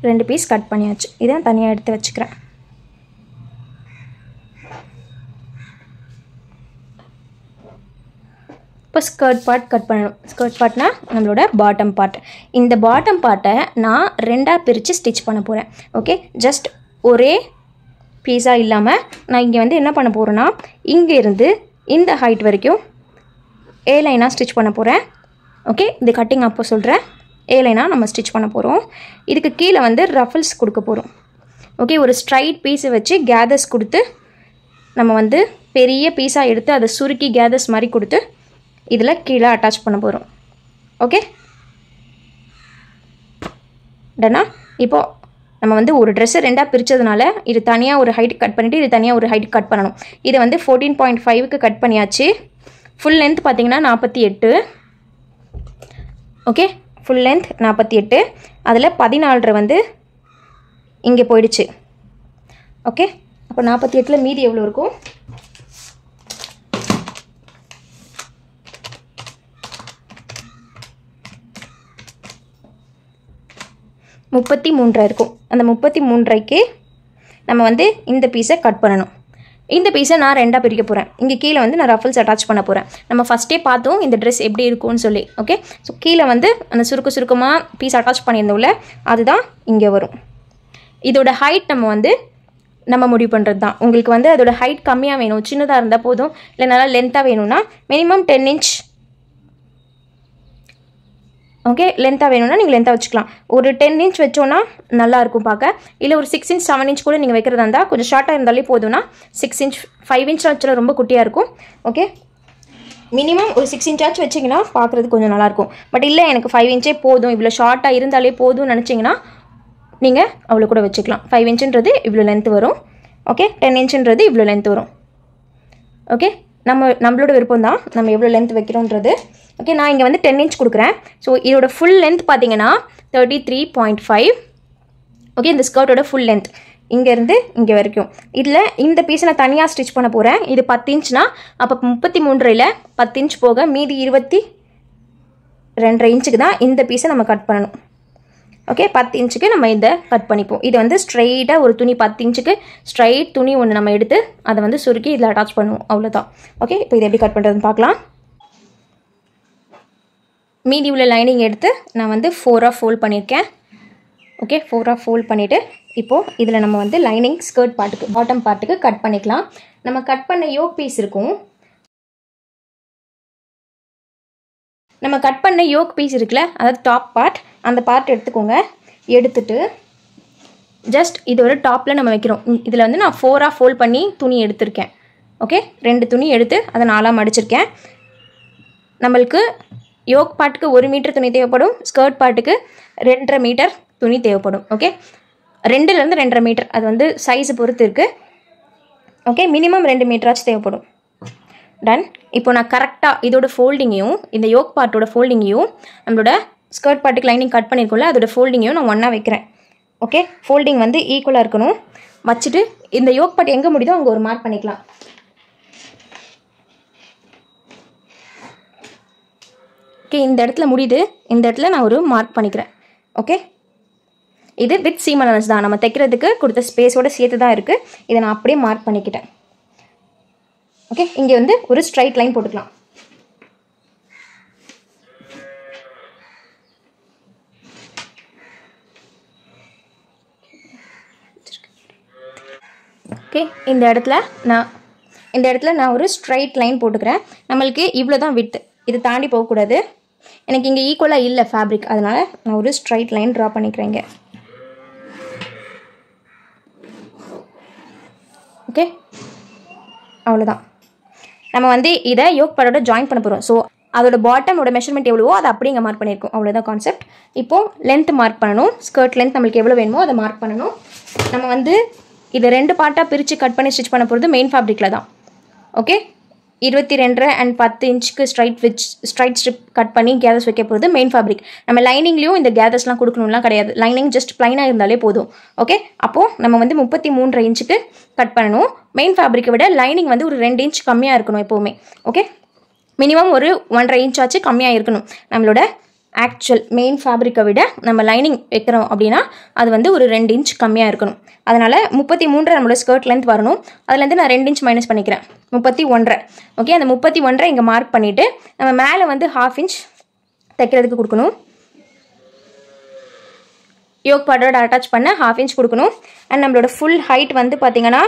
ரெண்டு பீஸ் கட் பண்ணியாச்சு. இதை தனியாக எடுத்து வச்சுக்கிறேன். இப்போ ஸ்கர்ட் பார்ட் கட் பண்ணணும். ஸ்கர்ட் பார்ட்னா நம்மளோட பாட்டம் பார்ட். இந்த பாட்டம் பார்ட்டை நான் 2ஆக பிரித்து ஸ்டிச் பண்ண போகிறேன். ஓகே, ஜஸ்ட் ஒரே பீஸாக இல்லாமல் நான் இங்கே வந்து என்ன பண்ண போகிறேன்னா, இங்கே இருந்து இந்த ஹைட் வரைக்கும் ஏ லைனாக ஸ்டிச் பண்ண போகிறேன். ஓகே, இது கட்டிங் அப்போ சொல்கிறேன். ஏ லைனாக நம்ம ஸ்டிச் பண்ண போகிறோம். இதுக்கு கீழே வந்து ரஃபிள்ஸ் கொடுக்க போகிறோம். ஓகே, ஒரு ஸ்ட்ரைட் பீஸை வச்சு கேதர்ஸ் கொடுத்து நம்ம வந்து பெரிய பீஸாக எடுத்து அதை சுருக்கி கேதர்ஸ் மாதிரி கொடுத்து இதில் கீழே அட்டாச் பண்ண போகிறோம். ஓகே டன்னா. இப்போது நம்ம வந்து ஒரு ட்ரெஸ்ஸை 2ஆக பிரித்ததுனால இது தனியாக ஒரு ஹைட் கட் பண்ணிவிட்டு இது தனியாக ஒரு ஹைட் கட் பண்ணணும். இதை வந்து 14.5க்கு கட் பண்ணியாச்சு. ஃபுல் லென்த் பார்த்திங்கன்னா 48. Okay, full length 48. அதில் 14 வந்து இங்கே போயிடுச்சு. ஓகே, அப்போ 48ல் மீதி எவ்வளோ இருக்கும்? 33 இருக்கும். அந்த 33க்கு நம்ம வந்து இந்த பீஸை கட் பண்ணணும். இந்த பீஸை நான் 2ஆக பிரிக்க போகிறேன். இங்கே கீழே வந்து நான் ரஃபிள்ஸ் அட்டாச் பண்ண போகிறேன். நம்ம ஃபஸ்ட்டே பார்த்தோம் இந்த ட்ரெஸ் எப்படி இருக்கும்னு சொல்லி. ஓகே, ஸோ கீழே வந்து அந்த சுருக்கமாக பீஸ் அட்டாச் பண்ணியிருந்தோம்ல, அதுதான் இங்கே வரும். இதோட ஹைட் நம்ம முடிவு பண்ணுறது தான். உங்களுக்கு வந்து அதோட ஹைட் கம்மியாக வேணும், சின்னதாக இருந்தால் போதும், இல்லை நல்லா லென்த்தாக வேணும்னா மினிமம் 10 இன்ச். ஓகே, லென்த்தாக வேணும்னா நீங்கள் லென்த்தாக வச்சுக்கலாம். ஒரு 10 இன்ச் வச்சோன்னா நல்லாயிருக்கும் பார்க்க. இல்லை ஒரு 6 இன்ச் 7 இன்ச் கூட நீங்கள் வைக்கிறதா இருந்தால் கொஞ்சம் ஷார்ட்டாக இருந்தாலே போதும்னா 6 இன்ச் 5 இன்ச் வச்சுனா ரொம்ப குட்டியாக இருக்கும். ஓகே, மினிமம் ஒரு 6 இன்ச்சாச்சும் வச்சிங்கன்னா பார்க்குறது கொஞ்சம் நல்லாயிருக்கும். பட் இல்லை எனக்கு 5 இன்ச்சே போதும், இவ்வளோ ஷார்ட்டாக இருந்தாலே போதும்னு நினச்சிங்கன்னா நீங்கள் அவ்வளோ கூட வச்சுக்கலாம். 5 இன்ச்சுன்றது இவ்வளோ லென்த் வரும். ஓகே, 10 இன்ச்சுன்றது இவ்வளோ லென்த் வரும். ஓகே, நம்மளோட விருப்பம் தான் நம்ம எவ்வளோ லென்த் வைக்கிறோன்றது. ஓகே, நான் இங்கே வந்து 10 இன்ச் கொடுக்குறேன். ஸோ இதோட ஃபுல் லென்த் பார்த்தீங்கன்னா 33.5. ஓகே, இந்த ஸ்கர்ட்டோட ஃபுல் லென்த் இங்கேருந்து இங்கே வரைக்கும். இதில் இந்த பீஸை நான் தனியாக ஸ்டிச் பண்ண போகிறேன். இது 10 இன்ச்னா அப்போ 33ல் 10 இன்ச் போக மீதி 22.5 இன்ச்சுக்கு தான் இந்த பீஸை நம்ம கட் பண்ணணும். ஓகே, 10 இன்ச்சுக்கு நம்ம இதை கட் பண்ணிப்போம். இது வந்து ஸ்ட்ரைட்டாக ஒரு துணி 10 இன்ச்சுக்கு ஸ்ட்ரைட் துணி ஒன்று நம்ம எடுத்து அதை வந்து சுருக்கி இதில் அட்டாச் பண்ணுவோம். அவ்வளோதான். ஓகே, இப்போ இதை எப்படி கட் பண்ணுறதுன்னு பார்க்கலாம். மீதி உள்ள லைனிங் எடுத்து நான் வந்து 4ஆக ஃபோல்ட் பண்ணியிருக்கேன். ஓகே, 4ஆக ஃபோல்ட் பண்ணிவிட்டு இப்போது இதில் நம்ம வந்து லைனிங் ஸ்கர்ட் பார்ட்டுக்கு பாட்டம் பார்ட்டுக்கு கட் பண்ணிக்கலாம். நம்ம கட் பண்ண யோக் பீஸ் இருக்கும். நம்ம கட் பண்ண யோக் பீஸ் இருக்குல்ல, அதாவது டாப் பார்ட், அந்த பார்ட் எடுத்துக்கோங்க. எடுத்துட்டு ஜஸ்ட் இதோட டாப்பில் நம்ம வைக்கிறோம். இதில் வந்து நான் 4ஆக ஃபோல்ட் பண்ணி துணி எடுத்திருக்கேன். ஓகே, 2 துணி எடுத்து அதை 4ஆக மடிச்சிருக்கேன். நம்மளுக்கு யோக் பார்ட்டுக்கு 1 மீட்டர் துணி தேவைப்படும், ஸ்கர்ட் பார்ட்டுக்கு 2.5 மீட்டர் துணி தேவைப்படும். ஓகே, 2லேருந்து 2.5 மீட்டர், அது வந்து சைஸை பொறுத்து இருக்குது. ஓகே, மினிமம் 2 மீட்டராச்சும் தேவைப்படும். டன். இப்போ நான் கரெக்டாக இதோட ஃபோல்டிங்கையும் இந்த யோக் பார்ட்டோட ஃபோல்டிங்கையும் நம்மளோட ஸ்கர்ட் பார்ட்டுக்கு லைனிங் கட் பண்ணியிருக்கோம்ல அதோட ஃபோல்டிங்கையும் நான் ஒன்றா வைக்கிறேன். ஓகே, ஃபோல்டிங் வந்து ஈக்குவலாக இருக்கணும். வச்சுட்டு இந்த யோக் பார்ட் எங்கே முடியுதோ அங்கே ஒரு மார்க் பண்ணிக்கலாம். ஓகே, இந்த இடத்துல முடியுது, இந்த இடத்துல நான் ஒரு மார்க் பண்ணிக்கிறேன். ஓகே, இது வித் சீம் அலவன்ஸ் தான், நம்ம தைக்கிறதுக்கு கொடுத்த ஸ்பேஸோடு சேர்த்து தான் இருக்குது. இதை நான் அப்படியே மார்க் பண்ணிக்கிட்டேன். ஓகே, இங்கே வந்து ஒரு ஸ்ட்ரைட் லைன் போட்டுக்கலாம். ஓகே, இந்த இடத்துல நான் ஒரு ஸ்ட்ரைட் லைன் போட்டுக்கிறேன். நம்மளுக்கு இவ்வளோ தான் விட்டு, இது தாண்டி போகக்கூடாது. எனக்கு இங்கே ஈக்குவலாக இல்லை ஃபேப்ரிக், அதனால் நான் ஒரு ஸ்ட்ரைட் லைன் ட்ரா பண்ணிக்கிறேன் இங்கே. ஓகே, அவ்வளோதான். நம்ம வந்து இதை யோக் பேடோட ஜாயின் பண்ண போகிறோம். ஸோ அதோட பாட்டமோட மெஷர்மெண்ட் எவ்வளவோ அதை அப்படியே இங்கே மார்க் பண்ணியிருக்கோம். அவ்வளோதான் கான்செப்ட். இப்போது லென்த் மார்க் பண்ணணும். ஸ்கர்ட் லென்த் நம்மளுக்கு எவ்வளோ வேணுமோ அதை மார்க் பண்ணணும். நம்ம வந்து இதை 2 பார்ட்டாக பிரித்து கட் பண்ணி ஸ்டிச் பண்ண போகிறது மெயின் ஃபேப்ரிக்கில் தான். ஓகே, 22 and 10 இன்ச்சுக்கு ஸ்ட்ரைட் ஸ்ட்ரிப் கட் பண்ணி கேதர்ஸ் வைக்க போகிறது மெயின் ஃபேப்ரிக். நம்ம லைனிங்லேயும் இந்த கேதர்ஸ்லாம் கொடுக்கணும்லாம் கிடையாது. லைனிங் ஜஸ்ட் ப்ளைனாக இருந்தாலே போதும். ஓகே, அப்போது நம்ம வந்து 33 இன்ச்சுக்கு கட் பண்ணணும். மெயின் ஃபேப்ரிக்கை விட லைனிங் வந்து ஒரு 2 இன்ச் கம்மியாக இருக்கணும் எப்போவுமே. ஓகே, மினிமம் ஒரு 1.5 இன்ச் ஆச்சு கம்மியாக இருக்கணும். நம்மளோட ஆக்சுவல் மெயின் ஃபேப்ரிக்கை விட நம்ம லைனிங் வைக்கிறோம் அப்படின்னா அது வந்து ஒரு 2 இன்ச் கம்மியாக இருக்கணும். அதனால் 33 நம்மளோட ஸ்கர்ட் லென்த் வரணும். அதுலேருந்து நான் 2 இன்ச் மைனஸ் பண்ணிக்கிறேன், 31. ஓகே, அந்த 31 இங்கே மார்க் பண்ணிவிட்டு நம்ம மேலே வந்து 1/2 இன்ச் தைக்கிறதுக்கு கொடுக்கணும். யோக் பார்ட்டோட அட்டாச் பண்ண 1/2 இன்ச் கொடுக்கணும். அண்ட் நம்மளோட ஃபுல் ஹைட் வந்து பார்த்திங்கன்னா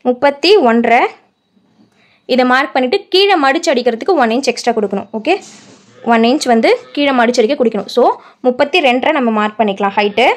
31. இதை மார்க் பண்ணிவிட்டு கீழே மடிச்சு அடிக்கிறதுக்கு 1 இன்ச் எக்ஸ்ட்ரா கொடுக்கணும். ஓகே, 1 இன்ச் வந்து கீழே மடிச்சு அடிக்க கொடுக்கணும். ஸோ 32 நம்ம மார்க் பண்ணிக்கலாம் ஹைட்டு.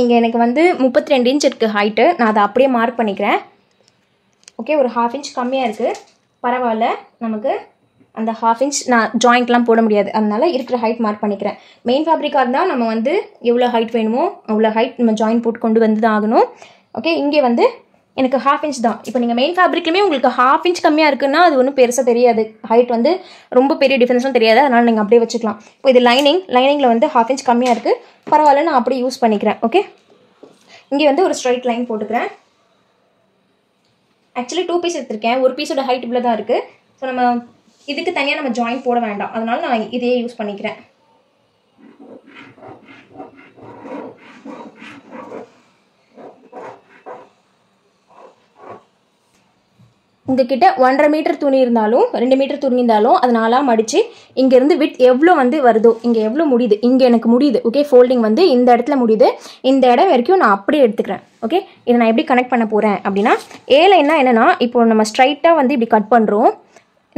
இங்கே எனக்கு வந்து 32 இன்ச் இருக்குது ஹைட்டு. நான் அதை அப்படியே மார்க் பண்ணிக்கிறேன். ஓகே, ஒரு 1/2 இன்ச் கம்மியாக இருக்குது, பரவாயில்ல. நமக்கு அந்த 1/2 இன்ச் நான் ஜாயிண்ட்லாம் போட முடியாது, அதனால இருக்கிற ஹைட் மார்க் பண்ணிக்கிறேன். மெயின் ஃபேப்ரிக்காக இருந்தால் நம்ம வந்து எவ்வளோ ஹைட் வேணுமோ அவ்வளோ ஹைட் நம்ம ஜாயின் போட்டு கொண்டு வந்து தான் ஆகணும். ஓகே, இங்கே வந்து எனக்கு 1/2 இன்ச் தான். இப்போ நீங்கள் மெயின் ஃபேப்ரிக்லையுமே உங்களுக்கு 1/2 இன்ச் கம்மியாக இருக்குன்னா அது ஒன்றும் பெருசாக தெரியாது. ஹைட் வந்து ரொம்ப பெரிய டிஃப்ரென்ஸ்லாம் தெரியாது, அதனால் நீங்கள் அப்படியே வச்சுக்கலாம். இப்போ இது லைனிங்கில் வந்து 1/2 இன்ச் கம்மியாக இருக்குது, பரவாயில்ல, நான் அப்படியே யூஸ் பண்ணிக்கிறேன். ஓகே, இங்கே வந்து ஒரு ஸ்ட்ரைட் லைன் போட்டுக்கிறேன். ஆக்சுவலி 2 பீஸ் எடுத்திருக்கேன், ஒரு பீஸோட ஹைட் இவ்வளோ தான் இருக்குது. ஸோ நம்ம இதுக்கு தனியாக நம்ம ஜாயின் போட வேண்டாம், அதனால நான் இதையே யூஸ் பண்ணிக்கிறேன். உங்ககிட்ட 1.5 மீட்டர் துணி இருந்தாலும் 2 மீட்டர் துணி இருந்தாலும் அது 4ஆக மடித்து இங்கேருந்து விட் எவ்வளோ வந்து வருதோ, இங்கே எவ்வளோ முடியுது, இங்கே எனக்கு முடியுது. ஓகே, ஃபோல்டிங் வந்து இந்த இடத்துல முடியுது, இந்த இடம் வரைக்கும் நான் அப்படியே எடுத்துக்கிறேன். ஓகே, இதை நான் எப்படி கனெக்ட் பண்ண போகிறேன் அப்படின்னா, ஏலைன்னா என்னென்னா, இப்போ நம்ம ஸ்ட்ரைட்டாக வந்து இப்படி கட் பண்ணுறோம்.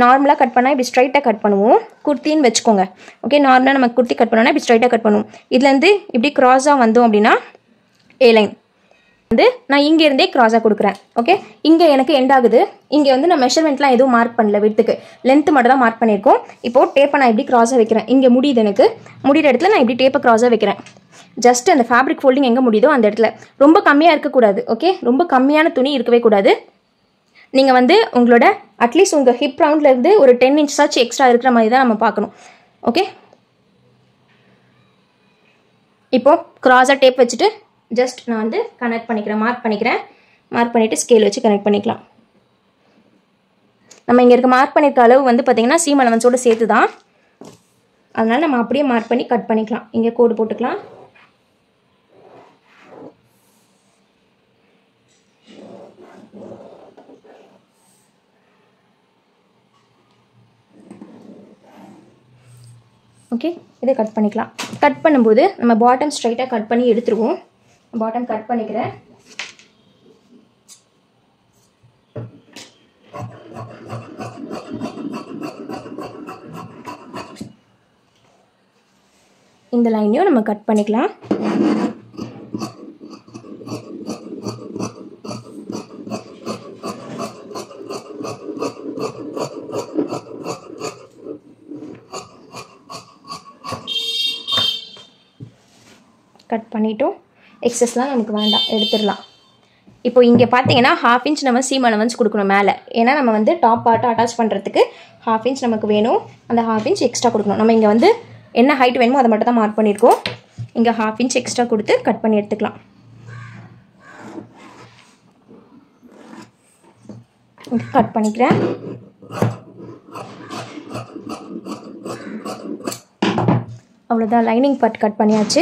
நார்மலாக கட் பண்ணால் இப்படி ஸ்ட்ரைட்டாக கட் பண்ணுவோம், குர்த்தின்னு வச்சுக்கோங்க. ஓகே, நார்மலாக நம்ம குர்த்தி கட் பண்ணோன்னா இப்படி ஸ்ட்ரைட்டாக கட் பண்ணுவோம். இதுலேருந்து இப்படி க்ராஸாக வந்தோம் அப்படின்னா ஏலைன் வந்து நான் இங்கேருந்தே க்ராஸாக கொடுக்குறேன். ஓகே, இங்கே எனக்கு எண்ட் ஆகுது. இங்கே வந்து நான் மெஷர்மெண்ட்லாம் எதுவும் மார்க் பண்ணல, விட்டுக்கு லென்த்து மட்டும் தான் மார்க் பண்ணியிருக்கோம். இப்போது டேப்பை நான் இப்படி க்ராஸாக வைக்கிறேன். இங்கே முடியுது, எனக்கு முடிகிற இடத்துல நான் இப்படி டேப்பை க்ராஸாக வைக்கிறேன். ஜஸ்ட் அந்த ஃபேப்ரிக் ஃபோல்டிங் எங்கே முடியுதோ அந்த இடத்துல. ரொம்ப கம்மியாக இருக்கக்கூடாது. ஓகே, ரொம்ப கம்மியான துணி இருக்கவே கூடாது. நீங்கள் வந்து உங்களோட அட்லீஸ்ட் உங்கள் ஹிப் ரவுண்ட்லேருந்து ஒரு 10 இன்ச்ஸாச்சு எக்ஸ்ட்ரா இருக்கிற மாதிரி தான் நம்ம பார்க்கணும். ஓகே, இப்போது க்ராஸாக டேப் வச்சுட்டு ஜஸ்ட் நான் வந்து கனெக்ட் பண்ணிக்கிறேன், மார்க் பண்ணிவிட்டு ஸ்கேல் வச்சு கனெக்ட் பண்ணிக்கலாம். நம்ம இங்கே இருக்க மார்க் பண்ணியிருக்க அளவு வந்து பார்த்திங்கன்னா சீம் அலவன்ஸோடு சேர்த்து தான், அதனால் நம்ம அப்படியே மார்க் பண்ணி கட் பண்ணிக்கலாம். இங்கே கோடு போட்டுக்கலாம். ஓகே, இதை கட் பண்ணிக்கலாம். கட் பண்ணும்போது நம்ம பாட்டம் ஸ்ட்ரைட்டாக கட் பண்ணி எடுத்துருவோம். பாட்டம் கட் பண்ணிக்கிறேன். இந்த லைனையும் நம்ம கட் பண்ணிக்கலாம். கட் பண்ணிட்டோம். எக்ஸஸ்லாம் நமக்கு வேண்டாம், எடுத்துடலாம். இப்போ இங்கே பார்த்தீங்கன்னா 1/2 இன்ச் நம்ம சீம் அலவன்ஸ் கொடுக்கணும் மேலே. ஏன்னா நம்ம வந்து டாப் பார்ட்டை அட்டாச் பண்ணுறதுக்கு 1/2 இன்ச் நமக்கு வேணும். அந்த 1/2 இன்ச் எக்ஸ்ட்ரா கொடுக்கணும். நம்ம இங்கே வந்து என்ன ஹைட் வேணுமோ அதை மட்டும் தான் மார்க் பண்ணியிருக்கோம். இங்கே 1/2 இன்ச் எக்ஸ்ட்ரா கொடுத்து கட் பண்ணி எடுத்துக்கலாம். கட் பண்ணிக்கிறேன். அவ்வளோதான், லைனிங் பார்ட் கட் பண்ணியாச்சு.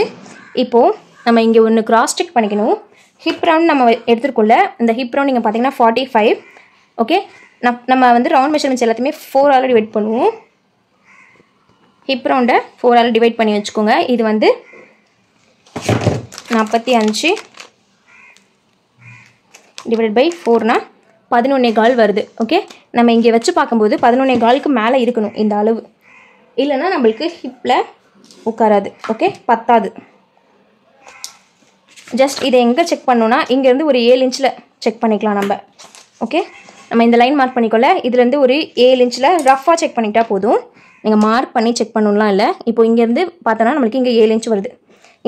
இப்போது நம்ம இங்கே ஒன்று கிராஸ் ஸ்டிக் பண்ணிக்கணும். ஹிப் ரவுண்ட் நம்ம எடுத்துருக்கோம்ல, இந்த ஹிப் ரவுண்ட் நீங்கள் பார்த்தீங்கன்னா 45. ஓகே, நம்ம வந்து ரவுண்ட் மெஷர்மெண்ட்ஸ் எல்லாத்தையுமே 4ஆல் டிவைட் பண்ணுவோம். ஹிப் ரவுண்டை 4ஆல் டிவைட் பண்ணி வச்சுக்கோங்க. இது வந்து 45 டிவைட் பை 4னா 11.25 வருது. ஓகே, நம்ம இங்கே வச்சு பார்க்கும்போது 11.25க்கு மேலே இருக்கணும் இந்த அளவு, இல்லைன்னா நம்மளுக்கு ஹிப்பில் உட்காராது. ஓகே, பத்தாது. ஜஸ்ட் இதை எங்கே செக் பண்ணோன்னா இங்கேருந்து ஒரு 7 இன்ச்சில் செக் பண்ணிக்கலாம் நம்ம. ஓகே, நம்ம இந்த லைன் மார்க் பண்ணிக்கொள்ள இதுலேருந்து ஒரு 7 இன்ச்சில் ரஃபாக செக் பண்ணிக்கிட்டா போதும். நீங்கள் மார்க் பண்ணி செக் பண்ணணும்லாம் இல்லை. இப்போ இங்கேருந்து பார்த்தோன்னா நம்மளுக்கு இங்கே 7 இன்ச் வருது.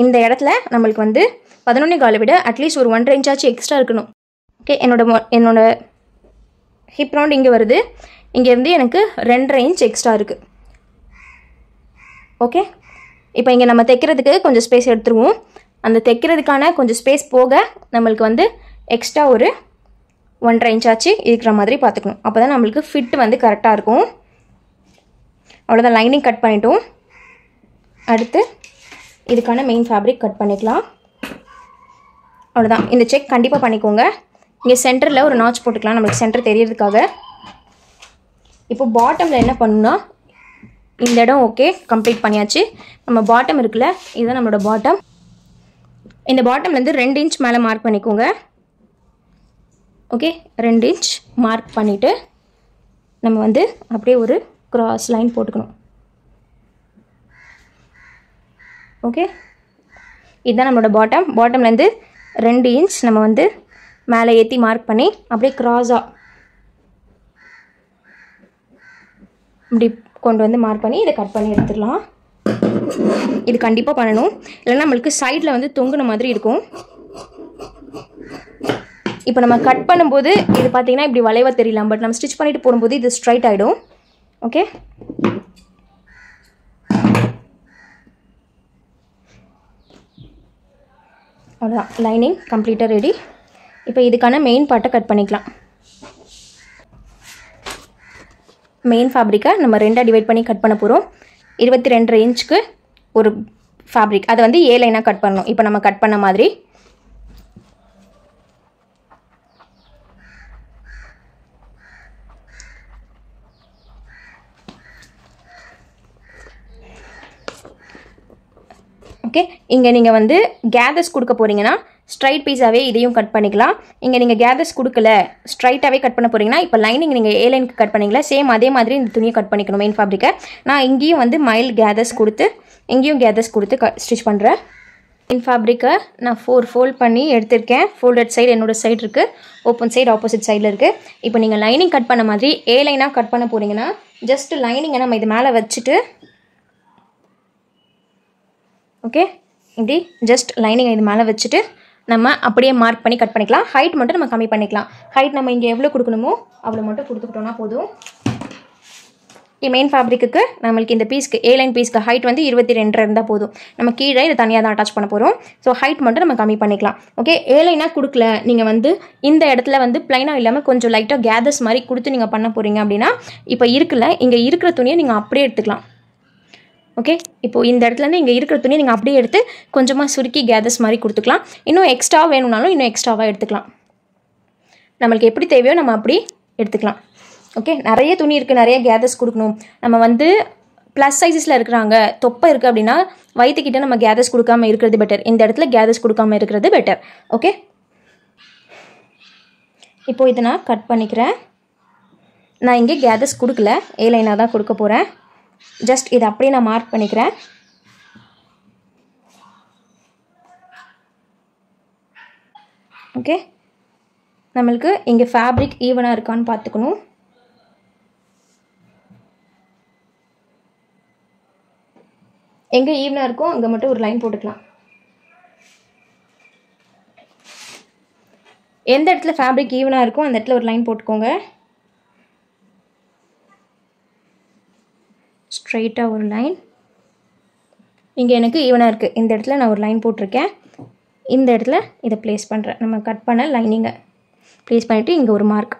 இந்த இடத்துல நம்மளுக்கு வந்து 11.25 விட அட்லீஸ்ட் ஒரு 1.5 இன்ச்சாச்சு எக்ஸ்ட்ரா இருக்கணும். ஓகே, என்னோட ஹிப் ரவுண்ட் இங்கே வருது. இங்கேருந்து எனக்கு 2.5 இன்ச் எக்ஸ்ட்ரா இருக்குது. ஓகே, இப்போ இங்கே நம்ம தைக்கிறதுக்கு கொஞ்சம் ஸ்பேஸ் எடுத்துருவோம். அந்த தைக்கிறதுக்கான கொஞ்சம் ஸ்பேஸ் போக நம்மளுக்கு வந்து எக்ஸ்ட்ரா ஒரு 1.5 இன்ச்சாச்சு இருக்கிற மாதிரி பார்த்துக்கணும். அப்போ தான் நம்மளுக்கு ஃபிட் வந்து கரெக்டாக இருக்கும். அவ்வளோதான், லைனிங் கட் பண்ணிட்டோம். அடுத்து இதுக்கான மெயின் ஃபேப்ரிக் கட் பண்ணிக்கலாம். அவ்வளோதான், இந்த செக் கண்டிப்பாக பண்ணிக்கோங்க. இங்கே சென்டரில் ஒரு நாச் போட்டுக்கலாம், நம்மளுக்கு சென்டர் தெரியறதுக்காக. இப்போ பாட்டமில் என்ன பண்ணணும்னா, இந்த இடம் ஓகே கம்ப்ளீட் பண்ணியாச்சு. நம்ம பாட்டம் இருக்குல்ல, இதுதான் நம்மளோட பாட்டம். இந்த பாட்டம்லேருந்து 2 இன்ச் மேலே மார்க் பண்ணிக்கோங்க. ஓகே, 2 இன்ச் மார்க் பண்ணிவிட்டு நம்ம வந்து அப்படியே ஒரு கிராஸ் லைன் போட்டுக்கணும். ஓகே, இதுதான் நம்மளோட பாட்டம்லேருந்து 2 இன்ச் நம்ம வந்து மேலே ஏற்றி மார்க் பண்ணி அப்படியே கிராஸாக இப்படி கொண்டு வந்து மார்க் பண்ணி இதை கட் பண்ணி எடுத்துடலாம். இது கண்டிப்பாக பண்ணணும், இல்லைன்னா நம்மளுக்கு சைடில் வந்து தொங்குன மாதிரி இருக்கும். இப்போ நம்ம கட் பண்ணும்போது இது பார்த்தீங்கன்னா இப்படி வளைவாக தெரியலாம், பட் நம்ம ஸ்டிச் பண்ணிட்டு போடும்போது இது ஸ்ட்ரைட் ஆகிடும். ஓகே, அவ்வளோதான், லைனிங் கம்ப்ளீட்டாக ரெடி. இப்போ இதுக்கான மெயின் பார்ட்டை கட் பண்ணிக்கலாம். மெயின் ஃபேப்ரிக்கை நம்ம 2ஆக டிவைட் பண்ணி கட் பண்ண போகிறோம். 22.5 இன்ச்சுக்கு ஒரு ஃபேப்ரிக், அதை வந்து A லைனாக கட் பண்ணணும். இப்போ நம்ம கட் பண்ண மாதிரி ஓகே. இங்கே நீங்கள் வந்து கேதர்ஸ் கொடுக்க போகிறீங்கன்னா ஸ்ட்ரைட் பீஸாகவே இதையும் கட் பண்ணிக்கலாம். இங்கே நீங்கள் கேதர்ஸ் கொடுக்கல, ஸ்ட்ரைட்டாகவே கட் பண்ண போகிறீங்கன்னா இப்போ லைனிங் நீங்கள் A லைனுக்கு கட் பண்ணிங்களா, சேம் அதே மாதிரி இந்த துணியை கட் பண்ணிக்கணும் மெயின் ஃபேப்ரிக்கை. நான் இங்கேயும் வந்து மைல்டு கேதர்ஸ் கொடுத்து இங்கேயும் கேதர்ஸ் கொடுத்து ஸ்டிச் பண்ணுறேன். மெயின் ஃபேப்ரிக்கை நான் 4 ஃபோல்ட் பண்ணி எடுத்திருக்கேன். ஃபோல்டட் சைடு என்னோடய சைடு இருக்குது, ஓப்பன் சைடு ஆப்போசிட் சைடில் இருக்குது. இப்போ நீங்கள் லைனிங் கட் பண்ண மாதிரி A லைனாக கட் பண்ண போகிறீங்கன்னா ஜஸ்ட் லைனிங்கை நம்ம இது மேலே வச்சுட்டு ஓகே, இப்படி ஜஸ்ட் லைனிங்கை இது மேலே வச்சுட்டு நம்ம அப்படியே மார்க் பண்ணி கட் பண்ணிக்கலாம். ஹைட் மட்டும் நம்ம கம்மி பண்ணிக்கலாம். ஹைட் நம்ம இங்கே எவ்வளோ கொடுக்கணுமோ அவ்வளோ மட்டும் கொடுத்துக்கிட்டோன்னா போதும். மெயின் ஃபேப்ரிக்கு நம்மளுக்கு இந்த பீஸ்க்கு A லைன் பீஸ்க்கு ஹைட் வந்து 22 இருந்தால் போதும். நம்ம கீழே இதை தனியாக தான் அட்டாச் பண்ண போகிறோம். ஸோ ஹைட் மட்டும் நம்ம கம்மி பண்ணிக்கலாம். ஓகே, A லைனாக கொடுக்கல, நீங்கள் வந்து இந்த இடத்துல வந்து ப்ளைனாக இல்லாமல் கொஞ்சம் லைட்டாக கேதர்ஸ் மாதிரி கொடுத்து நீங்கள் பண்ண போகிறீங்க அப்படின்னா இப்போ இருக்குல்ல, இங்கே இருக்கிற துணியை நீங்கள் அப்படியே எடுத்துக்கலாம். ஓகே, இப்போது இந்த இடத்துலேருந்து இங்கே இருக்கிற துணியை நீங்கள் அப்படியே எடுத்து கொஞ்சமாக சுருக்கி கேதர்ஸ் மாதிரி கொடுத்துக்கலாம். இன்னும் எக்ஸ்ட்ரா வேணும்னாலும் இன்னும் எக்ஸ்ட்ராவாக எடுத்துக்கலாம். நம்மளுக்கு எப்படி தேவையோ நம்ம அப்படி எடுத்துக்கலாம். ஓகே, நிறைய துணி இருக்குது, நிறைய கேதர்ஸ் கொடுக்கணும். நம்ம வந்து ப்ளஸ் சைஸஸில் இருக்கிறாங்க, தொப்பை இருக்குது அப்படின்னா வயிற்றுக்கிட்ட நம்ம கேதர்ஸ் கொடுக்காமல் இருக்கிறது பெட்டர். இந்த இடத்துல கேதர்ஸ் கொடுக்காமல் இருக்கிறது பெட்டர். ஓகே, இப்போது இதை நான் கட் பண்ணிக்கிறேன். நான் இங்கே கேதர்ஸ் கொடுக்கல, A லைனாக தான் கொடுக்க போகிறேன். ஜஸ்ட் இதை அப்படியே நான் மார்க் பண்ணிக்கிறேன். ஓகே, நம்மளுக்கு இங்கே ஃபேப்ரிக் ஈவனாக இருக்கான்னு பார்த்துக்கணும். எங்கே ஈவனாக இருக்கோ அங்கே மட்டும் ஒரு லைன் போட்டுக்கலாம். எந்த இடத்துல ஃபேப்ரிக் ஈவனாக இருக்கோ அந்த இடத்துல ஒரு லைன் போட்டுக்கோங்க. ஸ்ட்ரைட்டாக ஒரு லைன். இங்கே எனக்கு ஈவனாக இருக்குது, இந்த இடத்துல நான் ஒரு லைன் போட்டிருக்கேன். இந்த இடத்துல இதை ப்ளேஸ் பண்ணுறேன். நம்ம கட் பண்ண லைனிங்கை ப்ளேஸ் பண்ணிவிட்டு இங்கே ஒரு மார்க்.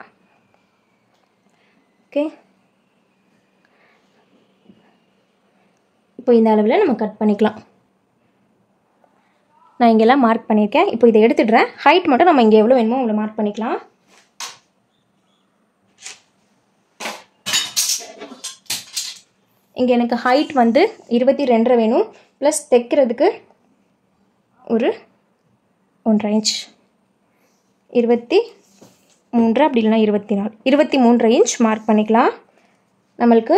ஓகே, இப்போ இந்த அளவில் நம்ம கட் பண்ணிக்கலாம். நான் இங்கெல்லாம் மார்க் பண்ணியிருக்கேன். இப்போ இதை எடுத்துடுறேன். ஹைட் மட்டும் நம்ம இங்கே எவ்வளோ வேணுமோ அவ்வளோ மார்க் பண்ணிக்கலாம். இங்கே எனக்கு ஹைட் வந்து 22 வேணும். ப்ளஸ் தைக்கிறதுக்கு ஒரு 1.5 இன்ச், 23 அப்படி இல்லைனா 24, 23 இன்ச் மார்க் பண்ணிக்கலாம். நம்மளுக்கு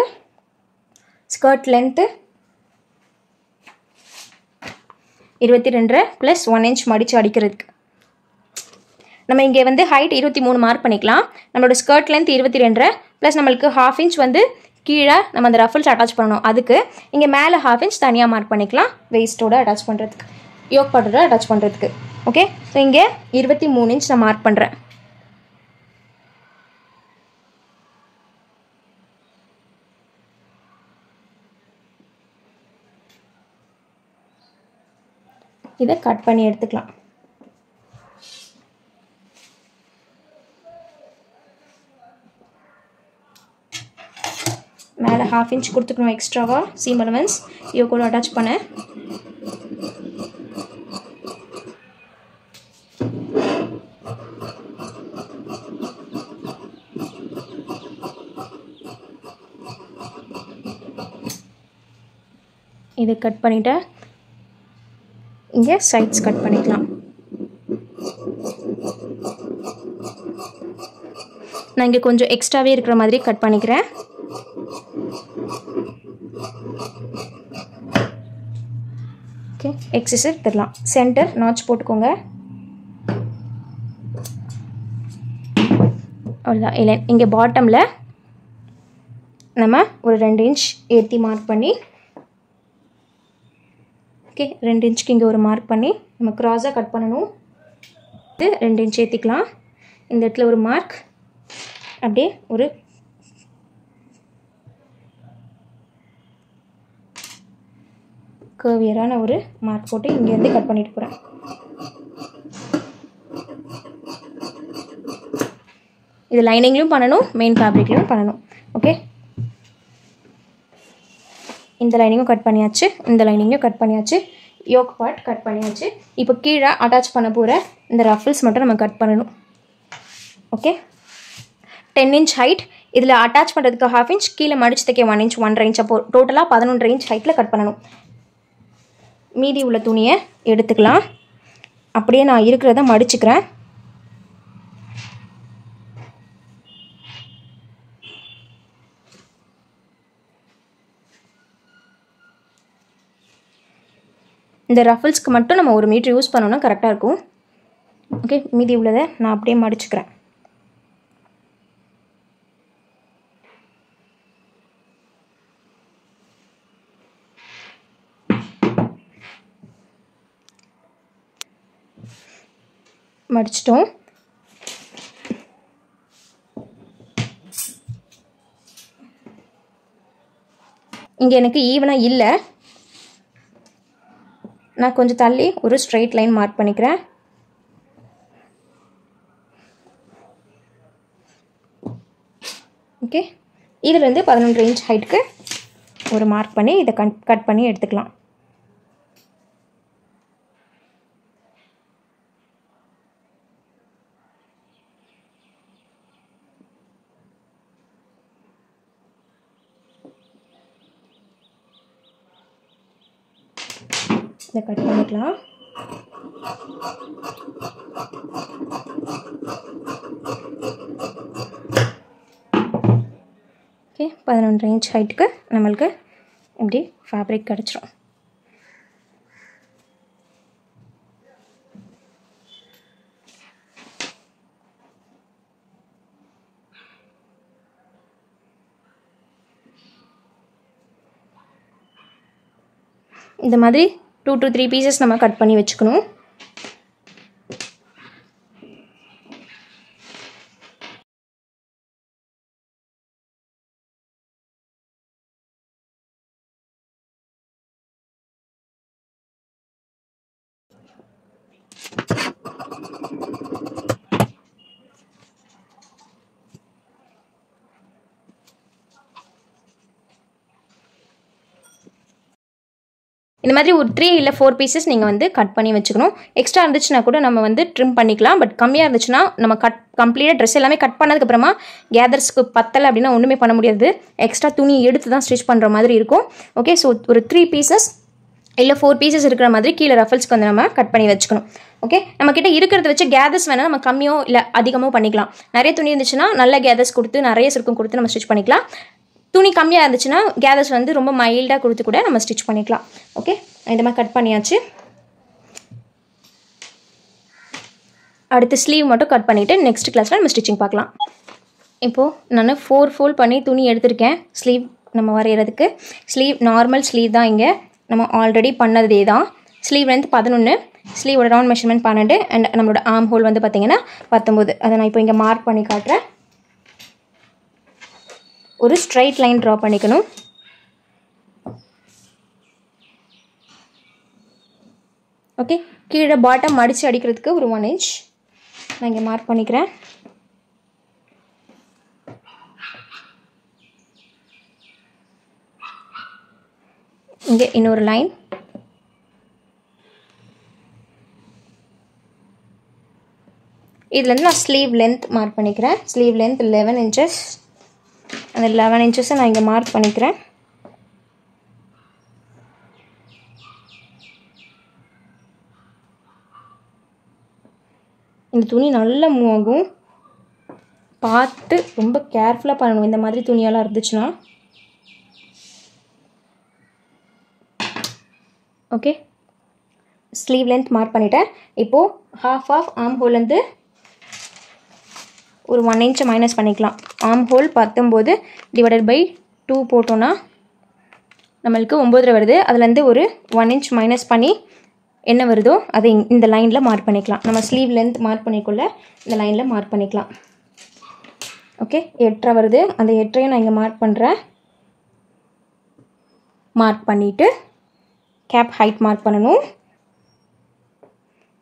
ஸ்கர்ட் லென்த்து 22 ப்ளஸ் 1 இன்ச் மடித்து அடிக்கிறதுக்கு. நம்ம இங்கே வந்து ஹைட் 23 மார்க் பண்ணிக்கலாம். நம்மளோட ஸ்கர்ட் லென்த் 22 ப்ளஸ் நம்மளுக்கு 1/2 இன்ச் வந்து கீழே நம்ம அந்த ரஃபிள்ஸ் அட்டாச் பண்ணணும். அதுக்கு இங்கே மேலே 1/2 இன்ச் தனியாக மார்க் பண்ணிக்கலாம், வெயிஸ்ட்டோட அட்டாச் பண்ணுறதுக்கு, யோக் பார்ட்டோட அட்டாச் பண்ணுறதுக்கு. ஓகே, ஸோ இங்கே 23 இன்ச் நான் மார்க் பண்ணுறேன். இதை கட் பண்ணி எடுத்துக்கலாம். மேலே 1/2 இன்ச் கொடுத்துக்கணும் எக்ஸ்ட்ராவாக சீம் அலவன்ஸ் யோக்கோட அட்டாச் பண்ண. இதை கட் பண்ணிவிட்டு இங்கே சைட்ஸ் கட் பண்ணிக்கலாம். நான் இங்கே கொஞ்சம் எக்ஸ்ட்ராவே இருக்கிற மாதிரி கட் பண்ணிக்கிறேன். ஓகே, எக்ஸஸ் எடுத்துடலாம். சென்டர் நாட்ச் போட்டுக்கோங்க. அவ்வளோதான். இல்லை, இங்கே பாட்டமில் நம்ம ஒரு 2 இன்ச் ஏற்றி மார்க் பண்ணி, ஓகே 2 இன்ச்சுக்கு இங்கே ஒரு மார்க் பண்ணி நம்ம க்ராஸாக கட் பண்ணணும். இது 2 இன்ச் ஏற்றிக்கலாம். இந்த இடத்துல ஒரு மார்க், அப்படியே ஒரு கர்வியரான ஒரு மார்க் போட்டு இங்கேருந்து கட் பண்ணிட்டு போகிறேன். இது லைனிங்லையும் பண்ணணும், மெயின் ஃபேப்ரிக்லையும் பண்ணணும். ஓகே, இந்த லைனிங்கும் கட் பண்ணியாச்சு, இந்த லைனிங்கும் கட் பண்ணியாச்சு, யோக் பார்ட் கட் பண்ணியாச்சு. இப்போ கீழே அட்டாச் பண்ண போகிற இந்த ரஃபிள்ஸ் மட்டும் நம்ம கட் பண்ணணும். ஓகே, 10 இன்ச் ஹைட், இதில் அட்டாச் பண்ணுறதுக்கு 1/2 இன்ச், கீழே மடிச்சு தைக்க 1 இன்ச், 1.5 இன்ச், அப்போ டோட்டலாக 11 இன்ச் ஹைட்டில் கட் பண்ணணும். மீதி உள்ள துணியை எடுத்துக்கலாம். அப்படியே நான் இருக்கிறத மடிச்சுக்கிறேன். இந்த ரஃபிள்ஸ்க்கு மட்டும் நம்ம 1 மீட்டர் யூஸ் பண்ணோன்னா கரெக்டாக இருக்கும். ஓகே, மீதி உள்ளதை நான் அப்படியே மடிச்சுக்கிறேன். மடிச்சிட்டோம். இங்கே எனக்கு ஈவனாக இல்லை, நான் கொஞ்சம் தள்ளி ஒரு ஸ்ட்ரெயிட் லைன் மார்க் பண்ணிக்கிறேன். ஓகே, இதுலேருந்து 11 இன்ச் ஹைட்டுக்கு ஒரு மார்க் பண்ணி இதை கட் பண்ணி எடுத்துக்கலாம். இதை கட் பண்ணிக்கலாம். ஓகே, 11 இன்ச் ஹைட்டுக்கு நம்மளுக்கு இப்படி ஃபேப்ரிக் கிடச்சிரும். இந்த மாதிரி 2 to 3 பீசஸ் நம்ம கட் பண்ணி வச்சுக்கணும். இந்த மாதிரி ஒரு 3 இல்லை 4 பீசஸ் நீங்கள் வந்து கட் பண்ணி வச்சுக்கணும். எக்ஸ்ட்ரா இருந்துச்சுன்னா கூட நம்ம வந்து ட்ரிம் பண்ணிக்கலாம். பட் கம்மியாக இருந்துச்சுன்னா நம்ம கம்ப்ளீட்டாக ட்ரெஸ் எல்லாமே கட் பண்ணதுக்கப்புறமா கேதர்ஸ்க்கு பத்தலை அப்படின்னா ஒன்றுமே பண்ண முடியாது. எக்ஸ்ட்ரா துணி எடுத்து தான் ஸ்டிச் பண்ணுற மாதிரி இருக்கும். ஓகே, ஸோ ஒரு 3 பீசஸ் இல்லை 4 பீசஸ் இருக்கிற மாதிரி கீழே ரஃபல்ஸ்க்கு வந்து நம்ம கட் பண்ணி வச்சுக்கணும். ஓகே, நம்மக்கிட்ட இருக்கிறத வச்சு கேதர்ஸ் வேணால் நம்ம கம்மியோ இல்லை அதிகமோ பண்ணிக்கலாம். நிறைய துணி இருந்துச்சுன்னா நல்ல கேதர்ஸ் கொடுத்து நிறைய சுருக்கம் கொடுத்து நம்ம ஸ்டிச் பண்ணிக்கலாம். துணி கம்மியாக இருந்துச்சுன்னா கேதர்ஸ் வந்து ரொம்ப மைல்டாக கொடுத்து கூட நம்ம ஸ்டிச் பண்ணிக்கலாம். ஓகே, இந்த மாதிரி கட் பண்ணியாச்சு. அடுத்து ஸ்லீவ் மட்டும் கட் பண்ணிவிட்டு நெக்ஸ்ட் கிளாஸில் நம்ம ஸ்டிச்சிங் பார்க்கலாம். இப்போது நான் 4 ஃபோல்ட் பண்ணி துணி எடுத்திருக்கேன் ஸ்லீவ் நம்ம வரைகிறதுக்கு. ஸ்லீவ் நார்மல் ஸ்லீவ் தான், இங்கே நம்ம ஆல்ரெடி பண்ணதே தான். ஸ்லீவ் லென்த் 11, ஸ்லீவோட ரவுண்ட் மெஷர்மெண்ட் 12 அண்ட் நம்மளோட ஆர்ம் ஹோல் வந்து பார்த்திங்கன்னா 19. அதை நான் இப்போ இங்கே மார்க் பண்ணி காட்டுறேன். ஒரு ஸ்ட்ரைட் லைன் ட்ரா பண்ணிக்கணும். ஓகே, கீழே பாட்டம் மடித்து அடிக்கிறதுக்கு ஒரு 1 inch நான் இங்கே மார்க் பண்ணிக்கிறேன். இங்கே இன்னொரு லைன். இதுலேருந்து நான் ஸ்லீவ் லென்த் மார்க் பண்ணிக்கிறேன். Sleeve length 11 inches. அந்த 11 inches நான் இங்கே மார்க் பண்ணிக்கிறேன். இந்த துணி நல்லா மூவ் ஆகும், பார்த்து ரொம்ப கேர்ஃபுல்லாக பண்ணணும் இந்த மாதிரி துணியெல்லாம் இருந்துச்சுன்னா. ஓகே, ஸ்லீவ் லென்த் மார்க் பண்ணிட்டேன். இப்போது half ஆஃப் ஆர்ம் ஹோல்லேருந்து ஒரு 1 inch மைனஸ் பண்ணிக்கலாம். ஆர்ம் ஹோல் 19 டிவைடட் பை 2 போட்டோன்னா நம்மளுக்கு 9 வருது. அதுலேருந்து ஒரு 1 inch மைனஸ் பண்ணி என்ன வருதோ அதை இந்த லைனில் மார்க் பண்ணிக்கலாம். நம்ம ஸ்லீவ் லென்த் மார்க் பண்ணிக்கொள்ள இந்த லைனில் மார்க் பண்ணிக்கலாம். ஓகே, 8 வருது. அந்த 8 நான் இங்கே மார்க் பண்ணுறேன். மார்க் பண்ணிவிட்டு கேப் ஹைட் மார்க் பண்ணணும்.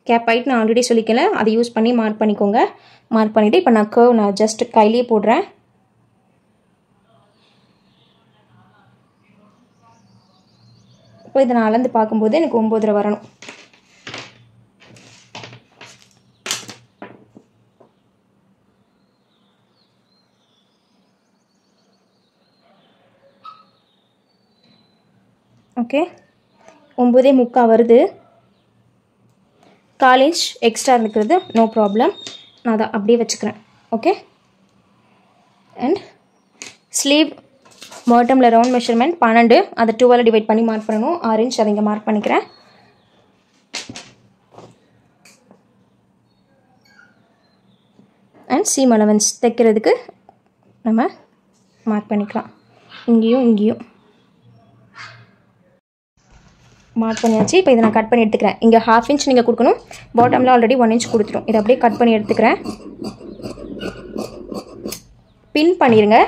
கேப் ஹைட் நான் ஆல்ரெடி சொல்லிக்கல, அதை யூஸ் பண்ணி மார்க் பண்ணிக்கோங்க. மார்க் பண்ணிவிட்டு இப்போ நான் கர்வ் நான் ஜஸ்ட் கையிலேயே போடுறேன். இப்போ இதை நான் அளந்து பார்க்கும்போது எனக்கு 9 வரணும். ஓகே, 9.75 வருது. 1/4 inch எக்ஸ்ட்ரா இருக்கிறது நோ ப்ராப்ளம், நான் அதை அப்படியே வச்சுக்கிறேன். ஓகே, அண்ட் ஸ்லீவ் பாட்டமில் ரவுண்ட் மெஷர்மெண்ட் 12, அதை 2ஆல் டிவைட் பண்ணி மார்க் பண்ணணும். 6 inch அதை இங்கே மார்க் பண்ணிக்கிறேன். அண்ட் சீம் அலவன்ஸ் தைக்கிறதுக்கு நம்ம மார்க் பண்ணிக்கலாம். இங்கேயும் இங்கேயும் மார்க் பண்ணியாச்சு. இப்போ இதை நான் கட் பண்ணி எடுத்துக்கிறேன். இங்கே 1/2 inch நீங்கள் கொடுக்கணும், பாட்டமில் ஆல்ரெடி 1 inch கொடுத்துரும். இதை அப்படியே கட் பண்ணி எடுத்துக்கிறேன். பின் பண்ணிடுங்க.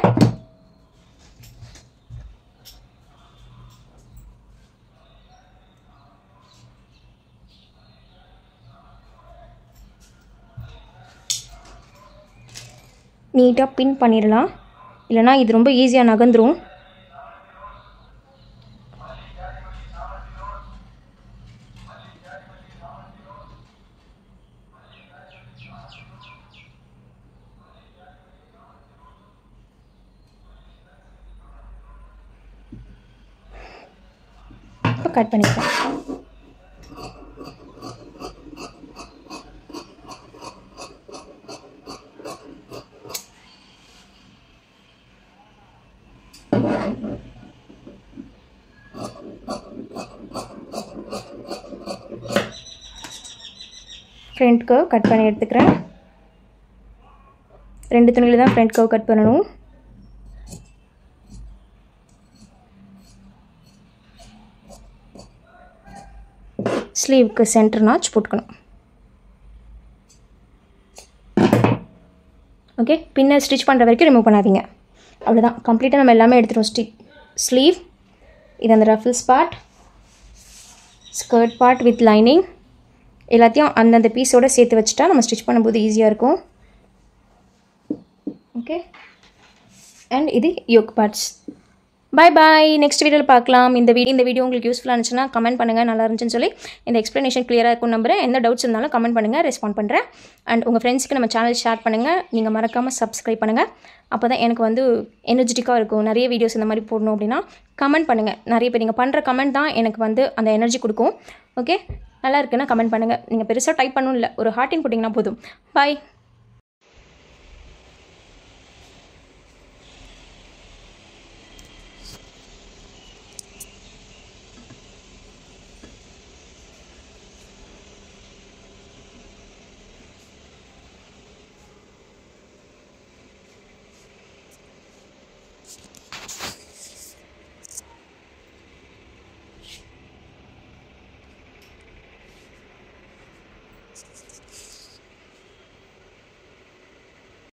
நீட்டாக பின் பண்ணிடலாம், இல்லைனா இது ரொம்ப ஈஸியாக நகர்ந்துடும். இப்போ கட் பண்ணிக்கலாம். ஃப்ரண்ட் கர்வ் கட் பண்ணி எடுத்துக்கிறேன். 2 துணியில் தான் ஃப்ரண்ட் கர்வ் கட் பண்ணணும். ஸ்லீவுக்கு சென்டர் நாச் போட்டுக்கணும். ஓகே, பின்ன ஸ்டிச் பண்ணுற வரைக்கும் ரிமூவ் பண்ணாதீங்க. அவ்வளோதான், கம்ப்ளீட்டாக நம்ம எல்லாமே எடுத்துட்டோம். ஸ்லீவ், இது அந்த ruffles part, skirt part with lining எல்லாத்தையும் அந்தந்த பீஸோடு சேர்த்து வச்சுட்டா நம்ம ஸ்டிச் பண்ணும்போது ஈஸியாக இருக்கும். ஓகே, அண்ட் இது யோக் பார்ட்ஸ். பாய் பாய். நெக்ஸ்ட் வீடியோவில் பார்க்கலாம். இந்த வீடியோ உங்களுக்கு யூஸ்ஃபுல்லாக இருந்துச்சுன்னா கமெண்ட் பண்ணுங்கள், நல்லா இருந்துச்சுன்னு சொல்லி. இந்த எக்ஸ்ப்ளனேஷன் கிளியராக இருக்கும் நம்புறேன். எந்த டவுட்ஸ் இருந்தாலும் கமெண்ட் பண்ணுங்கள், ரெஸ்பாண்ட் பண்ணுறேன். அண்ட் உங்கள் ஃப்ரெண்ட்ஸ்க்கு நம்ம சேனல் ஷேர் பண்ணுங்கள். நீங்கள் மறக்காமல் சப்ஸ்கிரைப் பண்ணுங்கள். அப்போ தான் எனக்கு வந்து எனர்ஜெட்டிக்காக இருக்கும். நிறைய வீடியோஸ் இந்த மாதிரி போடணும் அப்படின்னா கமெண்ட் பண்ணுங்கள். நிறைய பேர் நீங்கள் பண்ணுற கமெண்ட் தான் எனக்கு வந்து அந்த எனர்ஜி கொடுக்கும். ஓகே, நல்லா இருக்குன்னா கமெண்ட் பண்ணுங்கள். நீங்கள் பெருசாக டைப் பண்ணணும் இல்லை, ஒரு ஹார்ட்டின் போட்டிங்கன்னா போதும். பாய்.